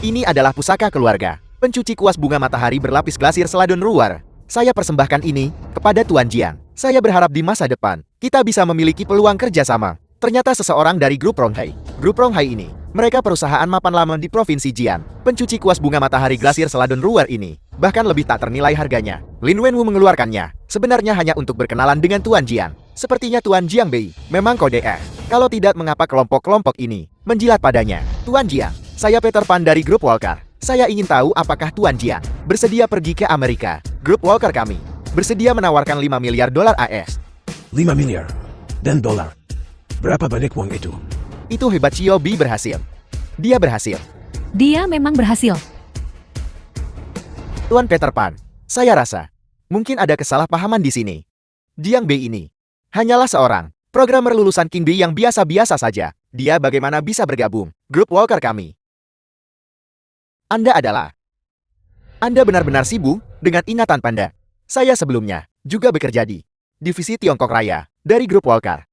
Ini adalah pusaka keluarga. Pencuci kuas bunga matahari berlapis glasir seladon luar. Saya persembahkan ini kepada Tuan Jian. Saya berharap di masa depan, kita bisa memiliki peluang kerjasama. Ternyata seseorang dari grup Ronghai. Grup Ronghai ini, mereka perusahaan mapan lama di Provinsi Jian. Pencuci kuas bunga matahari glasir seladon luar ini, bahkan lebih tak ternilai harganya. Lin Wenwu mengeluarkannya, sebenarnya hanya untuk berkenalan dengan Tuan Jian. Sepertinya Tuan Jiangbei memang kode F. Kalau tidak, mengapa kelompok-kelompok ini menjilat padanya? Tuan Jian, saya Peter Pan dari grup Walker. Saya ingin tahu apakah Tuan Jian bersedia pergi ke Amerika. Grup Walker kami bersedia menawarkan 5 miliar dolar AS. 5 miliar. Dan dolar. Berapa banyak uang itu? Itu hebat, Xiao Bei berhasil. Dia berhasil. Dia memang berhasil. Tuan Peter Pan, saya rasa mungkin ada kesalahpahaman di sini. Jiangbei ini hanyalah seorang programmer lulusan King Bei yang biasa-biasa saja. Dia bagaimana bisa bergabung grup Walker kami? Anda benar-benar sibuk dengan ingatan Panda. Saya sebelumnya juga bekerja di divisi Tiongkok Raya dari grup Walker.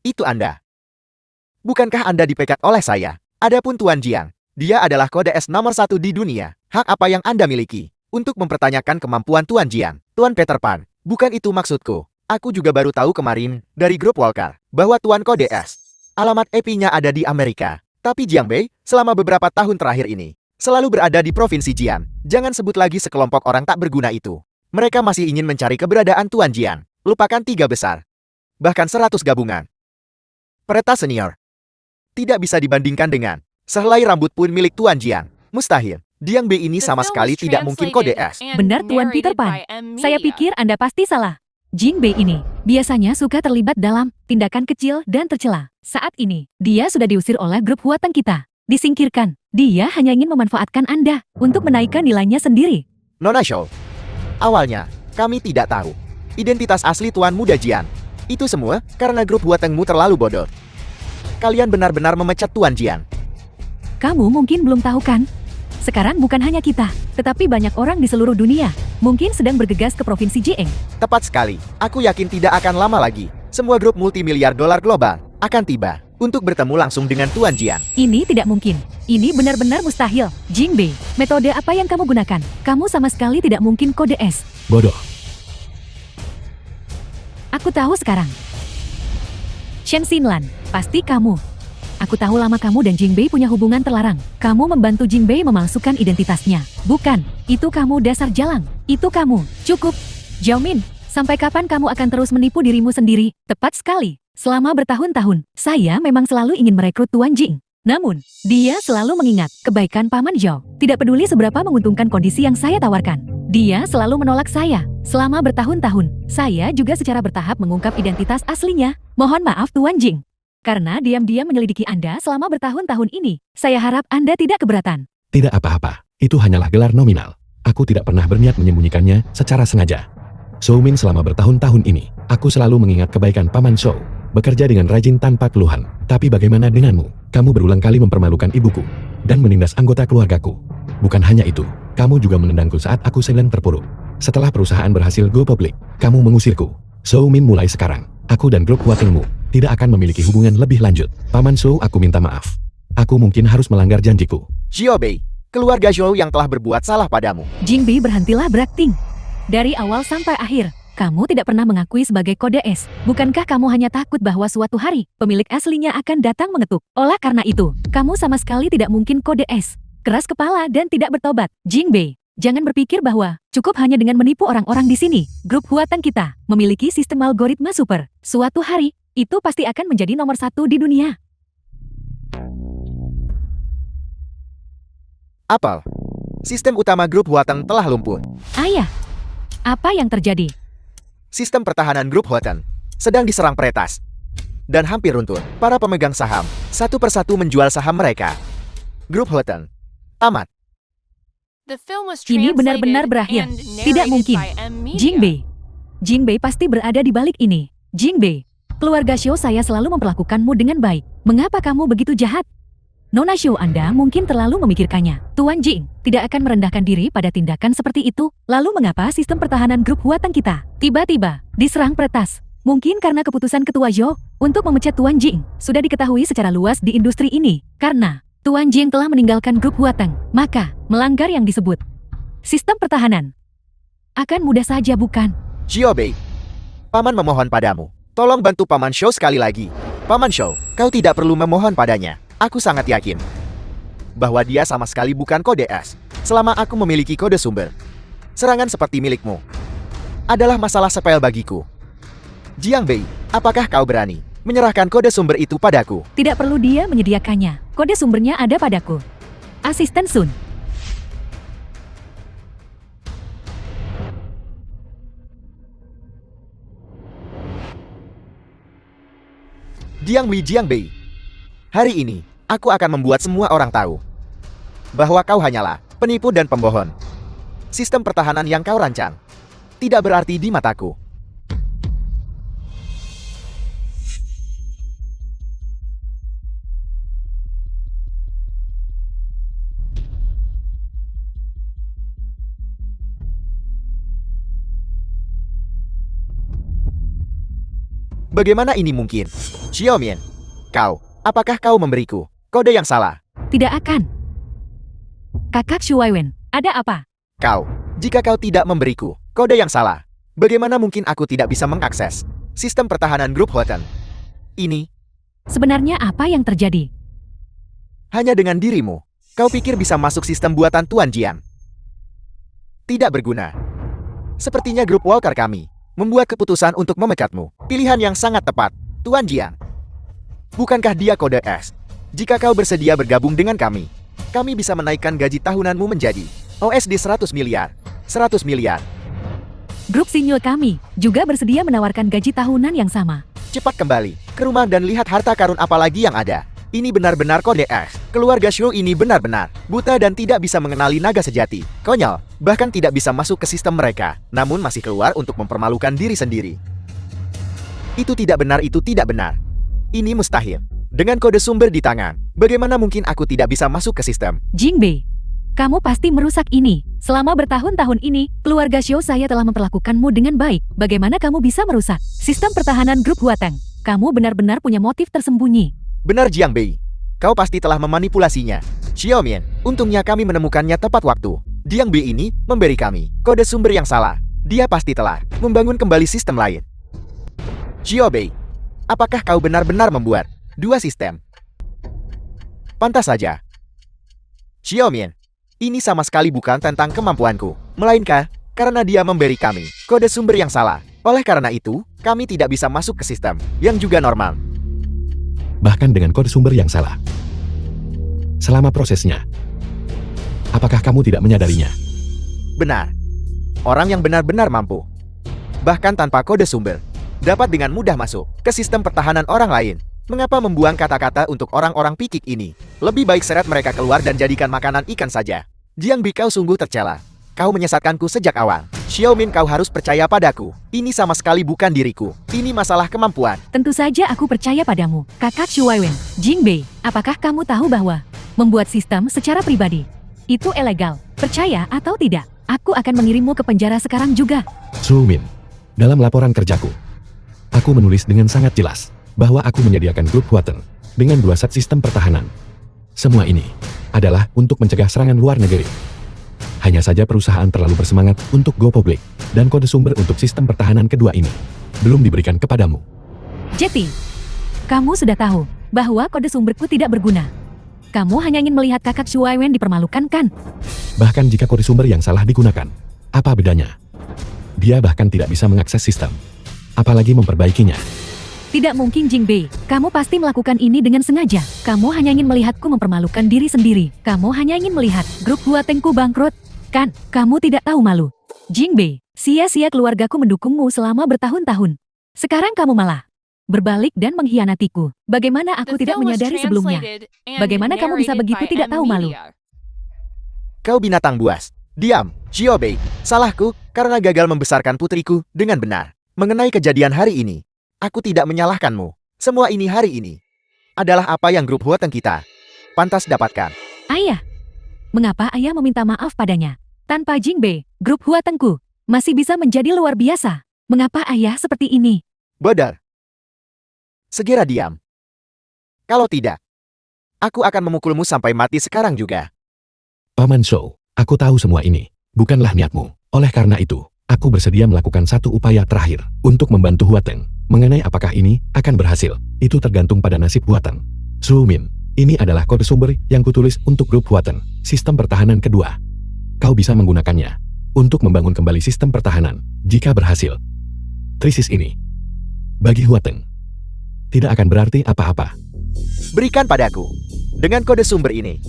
Itu Anda. Bukankah Anda dipecat oleh saya? Adapun Tuan Jiang, dia adalah kode S nomor 1 di dunia. Hak apa yang Anda miliki untuk mempertanyakan kemampuan Tuan Jiang? Tuan Peter Pan, bukan itu maksudku. Aku juga baru tahu kemarin dari grup Walker bahwa Tuan kode S. Alamat IP-nya ada di Amerika. Tapi Jiangbei selama beberapa tahun terakhir ini selalu berada di Provinsi Jian. Jangan sebut lagi sekelompok orang tak berguna itu. Mereka masih ingin mencari keberadaan Tuan Jian. Lupakan 3 besar. Bahkan 100 gabungan. Peretas senior. Tidak bisa dibandingkan dengan sehelai rambut pun milik Tuan Jian. Mustahil. Jiangbei ini sama sekali tidak mungkin kode S. Benar Tuan Peter Pan. Saya pikir Anda pasti salah. Jingbei ini biasanya suka terlibat dalam tindakan kecil dan tercela. Saat ini, dia sudah diusir oleh grup Huatan kita. Disingkirkan. Dia hanya ingin memanfaatkan Anda untuk menaikkan nilainya sendiri. Nona Show. Awalnya, kami tidak tahu identitas asli Tuan Muda Jian. Itu semua karena grup Huatengmu terlalu bodoh. Kalian benar-benar memecat Tuan Jian. Kamu mungkin belum tahu kan? Sekarang bukan hanya kita, tetapi banyak orang di seluruh dunia mungkin sedang bergegas ke Provinsi Jieng. Tepat sekali. Aku yakin tidak akan lama lagi. Semua grup multimiliar dolar global akan tiba untuk bertemu langsung dengan Tuan Jian. Ini tidak mungkin. Ini benar-benar mustahil. Jingbei, metode apa yang kamu gunakan? Kamu sama sekali tidak mungkin kode S. Bodoh. Aku tahu sekarang. Chen Xinlan, pasti kamu. Aku tahu lama kamu dan Jingbei punya hubungan terlarang. Kamu membantu Jingbei memalsukan identitasnya. Bukan, itu kamu dasar jalang. Itu kamu. Cukup. Xiaomin, sampai kapan kamu akan terus menipu dirimu sendiri? Tepat sekali. Selama bertahun-tahun, saya memang selalu ingin merekrut Tuan Jing. Namun, dia selalu mengingat kebaikan Paman Zhao. Tidak peduli seberapa menguntungkan kondisi yang saya tawarkan. Dia selalu menolak saya. Selama bertahun-tahun, saya juga secara bertahap mengungkap identitas aslinya. Mohon maaf Tuan Jing. Karena diam-diam menyelidiki Anda selama bertahun-tahun ini, saya harap Anda tidak keberatan. Tidak apa-apa. Itu hanyalah gelar nominal. Aku tidak pernah berniat menyembunyikannya secara sengaja. Zhou Min selama bertahun-tahun ini, aku selalu mengingat kebaikan Paman Zhou. Bekerja dengan rajin tanpa keluhan. Tapi bagaimana denganmu? Kamu berulang kali mempermalukan ibuku dan menindas anggota keluargaku. Bukan hanya itu, kamu juga menendangku saat aku sedang terpuruk. Setelah perusahaan berhasil go public, kamu mengusirku. Zhou Min, mulai sekarang, aku dan grup Huatengmu tidak akan memiliki hubungan lebih lanjut. Paman Zhou, aku minta maaf. Aku mungkin harus melanggar janjiku. Xiao Bei, keluarga Zhou yang telah berbuat salah padamu. Jingbei, berhentilah berakting. Dari awal sampai akhir, Kamu tidak pernah mengakui sebagai kode S. Bukankah kamu hanya takut bahwa suatu hari, pemilik aslinya akan datang mengetuk? Oleh karena itu, kamu sama sekali tidak mungkin kode S. Keras kepala dan tidak bertobat. Jingbei, jangan berpikir bahwa cukup hanya dengan menipu orang-orang di sini. Grup Huateng kita memiliki sistem algoritma super. Suatu hari, itu pasti akan menjadi nomor 1 di dunia. Apel. Sistem utama grup Huateng telah lumpuh. Ayah, apa yang terjadi? Sistem pertahanan grup Huateng sedang diserang peretas dan hampir runtuh. Para pemegang saham satu persatu menjual saham mereka. Grup Huateng tamat. Ini benar-benar berakhir. Tidak mungkin. Jingbei. Jingbei pasti berada di balik ini. Jingbei, keluarga Xiao saya selalu memperlakukanmu dengan baik. Mengapa kamu begitu jahat? Nona Xiao Anda mungkin terlalu memikirkannya. Tuan Jing tidak akan merendahkan diri pada tindakan seperti itu. Lalu mengapa sistem pertahanan grup Huateng kita tiba-tiba diserang peretas? Mungkin karena keputusan Ketua Zhou untuk memecat Tuan Jing sudah diketahui secara luas di industri ini. Karena Tuan Jing telah meninggalkan grup Huateng, maka melanggar yang disebut sistem pertahanan akan mudah saja, bukan? Xiaobei, Paman memohon padamu. Tolong bantu Paman Shou sekali lagi. Paman Shou, kau tidak perlu memohon padanya. Aku sangat yakin bahwa dia sama sekali bukan kode S. Selama aku memiliki kode sumber, serangan seperti milikmu adalah masalah sepele bagiku. Jiangbei, apakah kau berani menyerahkan kode sumber itu padaku? Tidak perlu dia menyediakannya. Kode sumbernya ada padaku. Asisten Sun. Jiangbei, hari ini aku akan membuat semua orang tahu bahwa kau hanyalah penipu dan pembohong. Sistem pertahanan yang kau rancang tidak berarti di mataku. Bagaimana ini mungkin? Xiaomian, apakah kau memberiku kode yang salah? Tidak akan. Kakak Shu Weiwen, ada apa? Jika kau tidak memberiku kode yang salah, bagaimana mungkin aku tidak bisa mengakses sistem pertahanan grup Huateng ini? Sebenarnya apa yang terjadi? Hanya dengan dirimu, kau pikir bisa masuk sistem buatan Tuan Jian? Tidak berguna. Sepertinya grup Walker kami membuat keputusan untuk memecatmu. Pilihan yang sangat tepat, Tuan Jian. Bukankah dia kode S? Jika kau bersedia bergabung dengan kami bisa menaikkan gaji tahunanmu menjadi OSD 100 miliar. 100 miliar. Grup Sinyul kami juga bersedia menawarkan gaji tahunan yang sama. Cepat kembali ke rumah dan lihat harta karun apa lagi yang ada. Ini benar-benar kode S. Keluarga Shou ini benar-benar buta dan tidak bisa mengenali naga sejati. Konyol, bahkan tidak bisa masuk ke sistem mereka, namun masih keluar untuk mempermalukan diri sendiri. Itu tidak benar, itu tidak benar. Ini mustahil. Dengan kode sumber di tangan, bagaimana mungkin aku tidak bisa masuk ke sistem? Jingbei, kamu pasti merusak ini. Selama bertahun-tahun ini, keluarga Xiao saya telah memperlakukanmu dengan baik. Bagaimana kamu bisa merusak sistem pertahanan grup Huateng? Kamu benar-benar punya motif tersembunyi. Benar Jiangbei, kau pasti telah memanipulasinya. Xiaomian, untungnya kami menemukannya tepat waktu. Jiangbei ini memberi kami kode sumber yang salah. Dia pasti telah membangun kembali sistem lain. Xiaobei, apakah kau benar-benar membuat dua sistem? Pantas saja. Xiaomian, ini sama sekali bukan tentang kemampuanku, melainkan karena dia memberi kami kode sumber yang salah. Oleh karena itu, kami tidak bisa masuk ke sistem yang juga normal. Bahkan dengan kode sumber yang salah. Selama prosesnya, apakah kamu tidak menyadarinya? Benar. Orang yang benar-benar mampu, bahkan tanpa kode sumber, dapat dengan mudah masuk ke sistem pertahanan orang lain. Mengapa membuang kata-kata untuk orang-orang pikik ini? Lebih baik seret mereka keluar dan jadikan makanan ikan saja. Jiangbi, kau sungguh tercela. Kau menyesatkanku sejak awal. Xiaomin, kau harus percaya padaku. Ini sama sekali bukan diriku. Ini masalah kemampuan. Tentu saja aku percaya padamu, Kakak Shu Weiwen. Jingbei, apakah kamu tahu bahwa membuat sistem secara pribadi itu ilegal? Percaya atau tidak, aku akan mengirimmu ke penjara sekarang juga. Su Min, dalam laporan kerjaku, aku menulis dengan sangat jelas bahwa aku menyediakan grup Huateng dengan 2 set sistem pertahanan. Semua ini adalah untuk mencegah serangan luar negeri. Hanya saja perusahaan terlalu bersemangat untuk go public. Dan kode sumber untuk sistem pertahanan kedua ini belum diberikan kepadamu. Jetty, kamu sudah tahu bahwa kode sumberku tidak berguna. Kamu hanya ingin melihat kakak Shuaiwen dipermalukan kan? Bahkan jika kode sumber yang salah digunakan, apa bedanya? Dia bahkan tidak bisa mengakses sistem, apalagi memperbaikinya. Tidak mungkin Jingbei, kamu pasti melakukan ini dengan sengaja. Kamu hanya ingin melihatku mempermalukan diri sendiri. Kamu hanya ingin melihat grup Huatengku bangkrut. Kan, kamu tidak tahu malu. Jingbei, sia-sia keluargaku mendukungmu selama bertahun-tahun. Sekarang kamu malah berbalik dan mengkhianatiku. Bagaimana aku tidak menyadari sebelumnya? Bagaimana kamu bisa begitu tidak tahu malu? Kau binatang buas. Diam, Xiaobei. Salahku karena gagal membesarkan putriku dengan benar. Mengenai kejadian hari ini, aku tidak menyalahkanmu. Semua ini hari ini adalah apa yang grup Huateng kita pantas dapatkan. Ayah, mengapa ayah meminta maaf padanya? Tanpa Jingbei, grup Huatengku masih bisa menjadi luar biasa. Mengapa ayah seperti ini? Bodoh. Segera diam. Kalau tidak, aku akan memukulmu sampai mati sekarang juga. Paman Shou, aku tahu semua ini bukanlah niatmu. Oleh karena itu, aku bersedia melakukan satu upaya terakhir untuk membantu Huateng. Mengenai apakah ini akan berhasil, itu tergantung pada nasib Huateng. Zhou Min, ini adalah kode sumber yang kutulis untuk grup Huateng, sistem pertahanan kedua. Kau bisa menggunakannya untuk membangun kembali sistem pertahanan. Jika berhasil, krisis ini bagi Huateng tidak akan berarti apa-apa. Berikan padaku. Dengan kode sumber ini,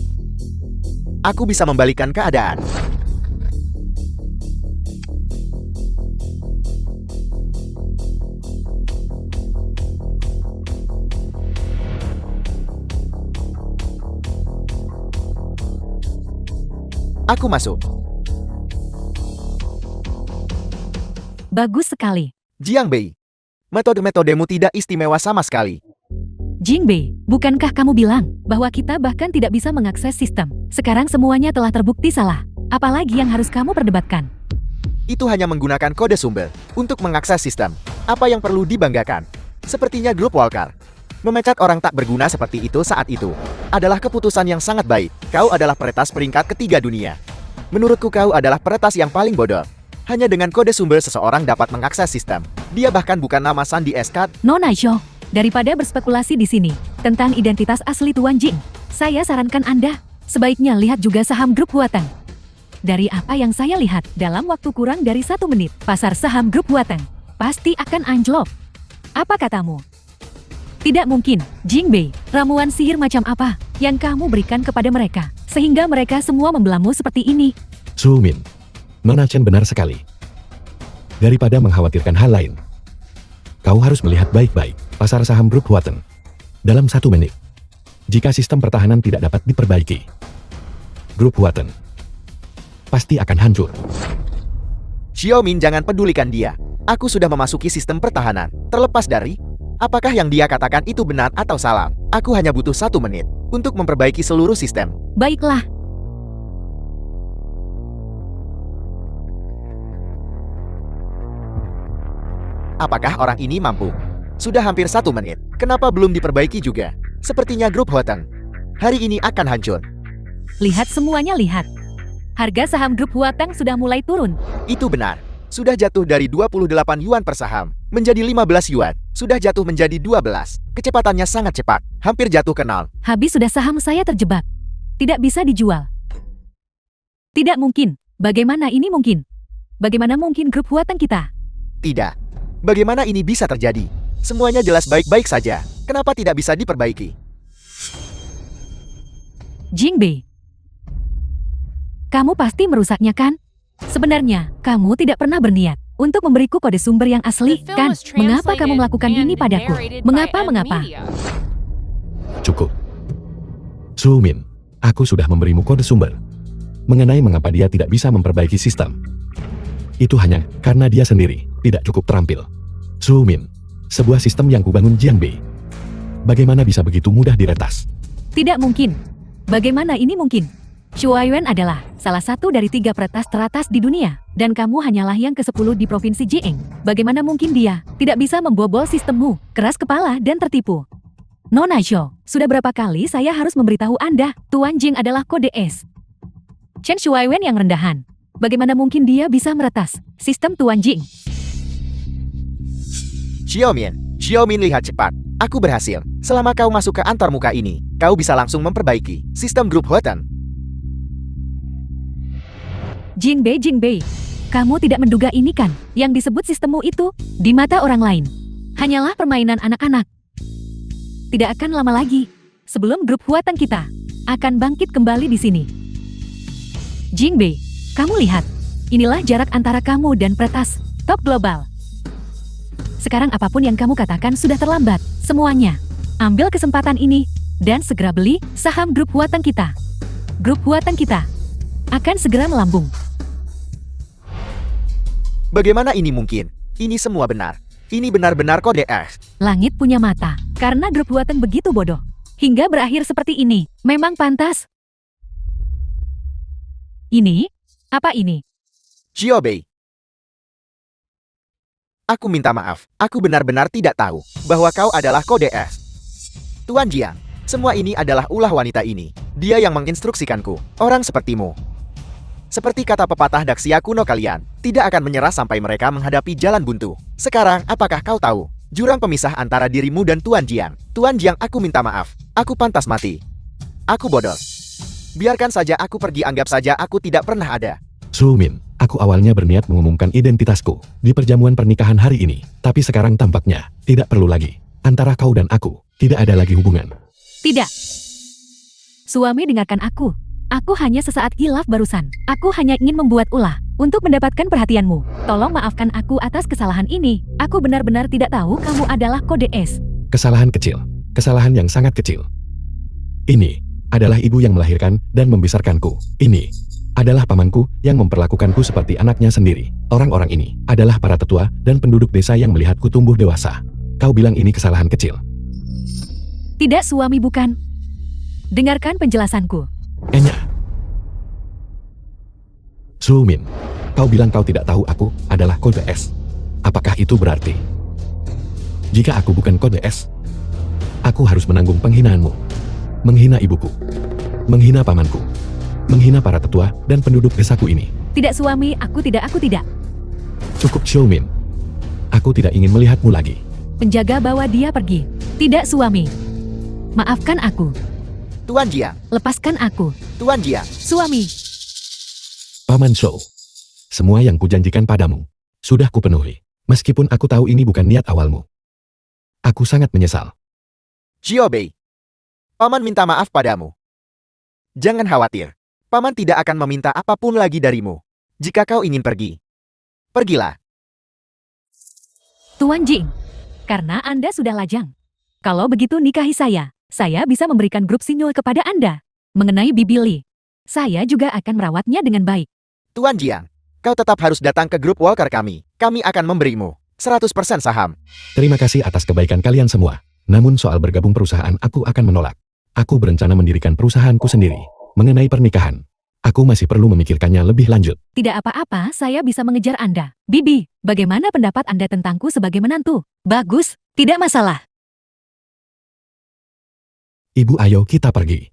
aku bisa membalikkan keadaan. Aku masuk. Bagus sekali. Jiang Bei, metode-metodemu tidak istimewa sama sekali. Jingbei, bukankah kamu bilang bahwa kita bahkan tidak bisa mengakses sistem? Sekarang semuanya telah terbukti salah. Apalagi yang harus kamu perdebatkan? Itu hanya menggunakan kode sumber untuk mengakses sistem. Apa yang perlu dibanggakan? Sepertinya grup Walker memecat orang tak berguna seperti itu saat itu adalah keputusan yang sangat baik. Kau adalah peretas peringkat ketiga dunia. Menurutku kau adalah peretas yang paling bodoh. Hanya dengan kode sumber seseorang dapat mengakses sistem. Dia bahkan bukan nama Sandi Eskat. Nona Zhou, daripada berspekulasi di sini tentang identitas asli Tuan Jing, saya sarankan Anda sebaiknya lihat juga saham grup Huateng. Dari apa yang saya lihat, dalam waktu kurang dari 1 menit, pasar saham grup Huateng pasti akan anjlok. Apa katamu? Tidak mungkin, Jingbei, ramuan sihir macam apa yang kamu berikan kepada mereka, sehingga mereka semua membelamu seperti ini? Zhou Min, Nona Chen benar sekali. Daripada mengkhawatirkan hal lain, kau harus melihat baik-baik pasar saham grup Huateng. Dalam 1 menit, jika sistem pertahanan tidak dapat diperbaiki, grup Huateng pasti akan hancur. Xiaomin, jangan pedulikan dia. Aku sudah memasuki sistem pertahanan. Terlepas dari apakah yang dia katakan itu benar atau salah, aku hanya butuh 1 menit untuk memperbaiki seluruh sistem. Baiklah. Apakah orang ini mampu? Sudah hampir 1 menit. Kenapa belum diperbaiki juga? Sepertinya grup Huateng hari ini akan hancur. Lihat semuanya, lihat. Harga saham grup Huateng sudah mulai turun. Itu benar. Sudah jatuh dari 28 yuan per saham menjadi 15 yuan. Sudah jatuh menjadi 12. Kecepatannya sangat cepat. Hampir jatuh ke 0. Habis sudah saham saya terjebak. Tidak bisa dijual. Tidak mungkin. Bagaimana ini mungkin? Bagaimana mungkin grup Huateng kita? Tidak. Bagaimana ini bisa terjadi? Semuanya jelas baik-baik saja. Kenapa tidak bisa diperbaiki? Jingbei, kamu pasti merusaknya kan? Sebenarnya, kamu tidak pernah berniat untuk memberiku kode sumber yang asli, kan? Mengapa kamu melakukan ini padaku? Mengapa? Cukup. Zhou Min, aku sudah memberimu kode sumber. Mengenai mengapa dia tidak bisa memperbaiki sistem, itu hanya karena dia sendiri tidak cukup terampil. Zhou Min, sebuah sistem yang kubangun Jiang Bei, bagaimana bisa begitu mudah diretas? Tidak mungkin. Bagaimana ini mungkin? Shuaiwen adalah salah satu dari 3 peretas teratas di dunia, dan kamu hanyalah yang ke-10 di Provinsi Jiang. Bagaimana mungkin dia tidak bisa membobol sistemmu? Keras kepala dan tertipu. Nona Zhou, sudah berapa kali saya harus memberitahu Anda, Tuan Jing adalah kode S. Chen Shuaiwen yang rendahan. Bagaimana mungkin dia bisa meretas sistem Tuan Jing? Xiaomin lihat cepat. Aku berhasil. Selama kau masuk ke antarmuka ini, kau bisa langsung memperbaiki sistem grup Huatan. Jingbei, kamu tidak menduga ini kan? Yang disebut sistemmu itu, di mata orang lain, hanyalah permainan anak-anak. Tidak akan lama lagi, sebelum grup Huatan kita akan bangkit kembali di sini. Jingbei, kamu lihat, inilah jarak antara kamu dan peretas top global. Sekarang apapun yang kamu katakan sudah terlambat, semuanya. Ambil kesempatan ini, dan segera beli saham grup Huatan kita. Grup Huatan kita akan segera melambung. Bagaimana ini mungkin? Ini semua benar. Ini benar-benar kode F. Langit punya mata, karena grup Huatan begitu bodoh. Hingga berakhir seperti ini, memang pantas. Ini? Apa ini? Xiaobei. Aku minta maaf, aku benar-benar tidak tahu bahwa kau adalah kode F. Tuan Jiang, semua ini adalah ulah wanita ini. Dia yang menginstruksikanku, orang sepertimu. Seperti kata pepatah Daxia kuno kalian, tidak akan menyerah sampai mereka menghadapi jalan buntu. Sekarang, apakah kau tahu jurang pemisah antara dirimu dan Tuan Jiang? Tuan Jiang, aku minta maaf. Aku pantas mati. Aku bodoh. Biarkan saja aku pergi, anggap saja aku tidak pernah ada. Xiaomin, aku awalnya berniat mengumumkan identitasku di perjamuan pernikahan hari ini, tapi sekarang tampaknya tidak perlu lagi. Antara kau dan aku, tidak ada lagi hubungan. Tidak. Suami, dengarkan aku. Aku hanya sesaat hilaf barusan. Aku hanya ingin membuat ulah untuk mendapatkan perhatianmu. Tolong maafkan aku atas kesalahan ini. Aku benar-benar tidak tahu kamu adalah kode S. Kesalahan kecil, kesalahan yang sangat kecil. Ini adalah ibu yang melahirkan dan membesarkanku. Ini adalah pamanku yang memperlakukanku seperti anaknya sendiri. Orang-orang ini adalah para tetua dan penduduk desa yang melihatku tumbuh dewasa. Kau bilang ini kesalahan kecil? Tidak, suami, bukan. Dengarkan penjelasanku. Enya. Xiaomin, kau bilang kau tidak tahu aku adalah kode S. Apakah itu berarti jika aku bukan kode S, aku harus menanggung penghinaanmu, menghina ibuku, menghina pamanku, menghina para tetua dan penduduk desaku ini? Tidak, suami, aku tidak. Cukup, Xiaomin. Aku tidak ingin melihatmu lagi. Penjaga bawa dia pergi. Tidak, suami. Maafkan aku. Tuan Jiang, Lepaskan aku. Tuan Jiang. Suami. Paman Shou, semua yang kujanjikan padamu sudah kupenuhi. Meskipun aku tahu ini bukan niat awalmu. Aku sangat menyesal. Xiaobei, Paman minta maaf padamu. Jangan khawatir, Paman tidak akan meminta apapun lagi darimu. Jika kau ingin pergi, pergilah. Tuan Jing, karena Anda sudah lajang. Kalau begitu nikahi saya bisa memberikan grup Sinyul kepada Anda. Mengenai Bibi Li, saya juga akan merawatnya dengan baik. Tuan Jiang, kau tetap harus datang ke grup Walker kami. Kami akan memberimu 100% saham. Terima kasih atas kebaikan kalian semua. Namun soal bergabung perusahaan aku akan menolak. Aku berencana mendirikan perusahaanku sendiri. Mengenai pernikahan, aku masih perlu memikirkannya lebih lanjut. Tidak apa-apa, saya bisa mengejar Anda. Bibi, bagaimana pendapat Anda tentangku sebagai menantu? Bagus, tidak masalah. Ibu, ayo kita pergi.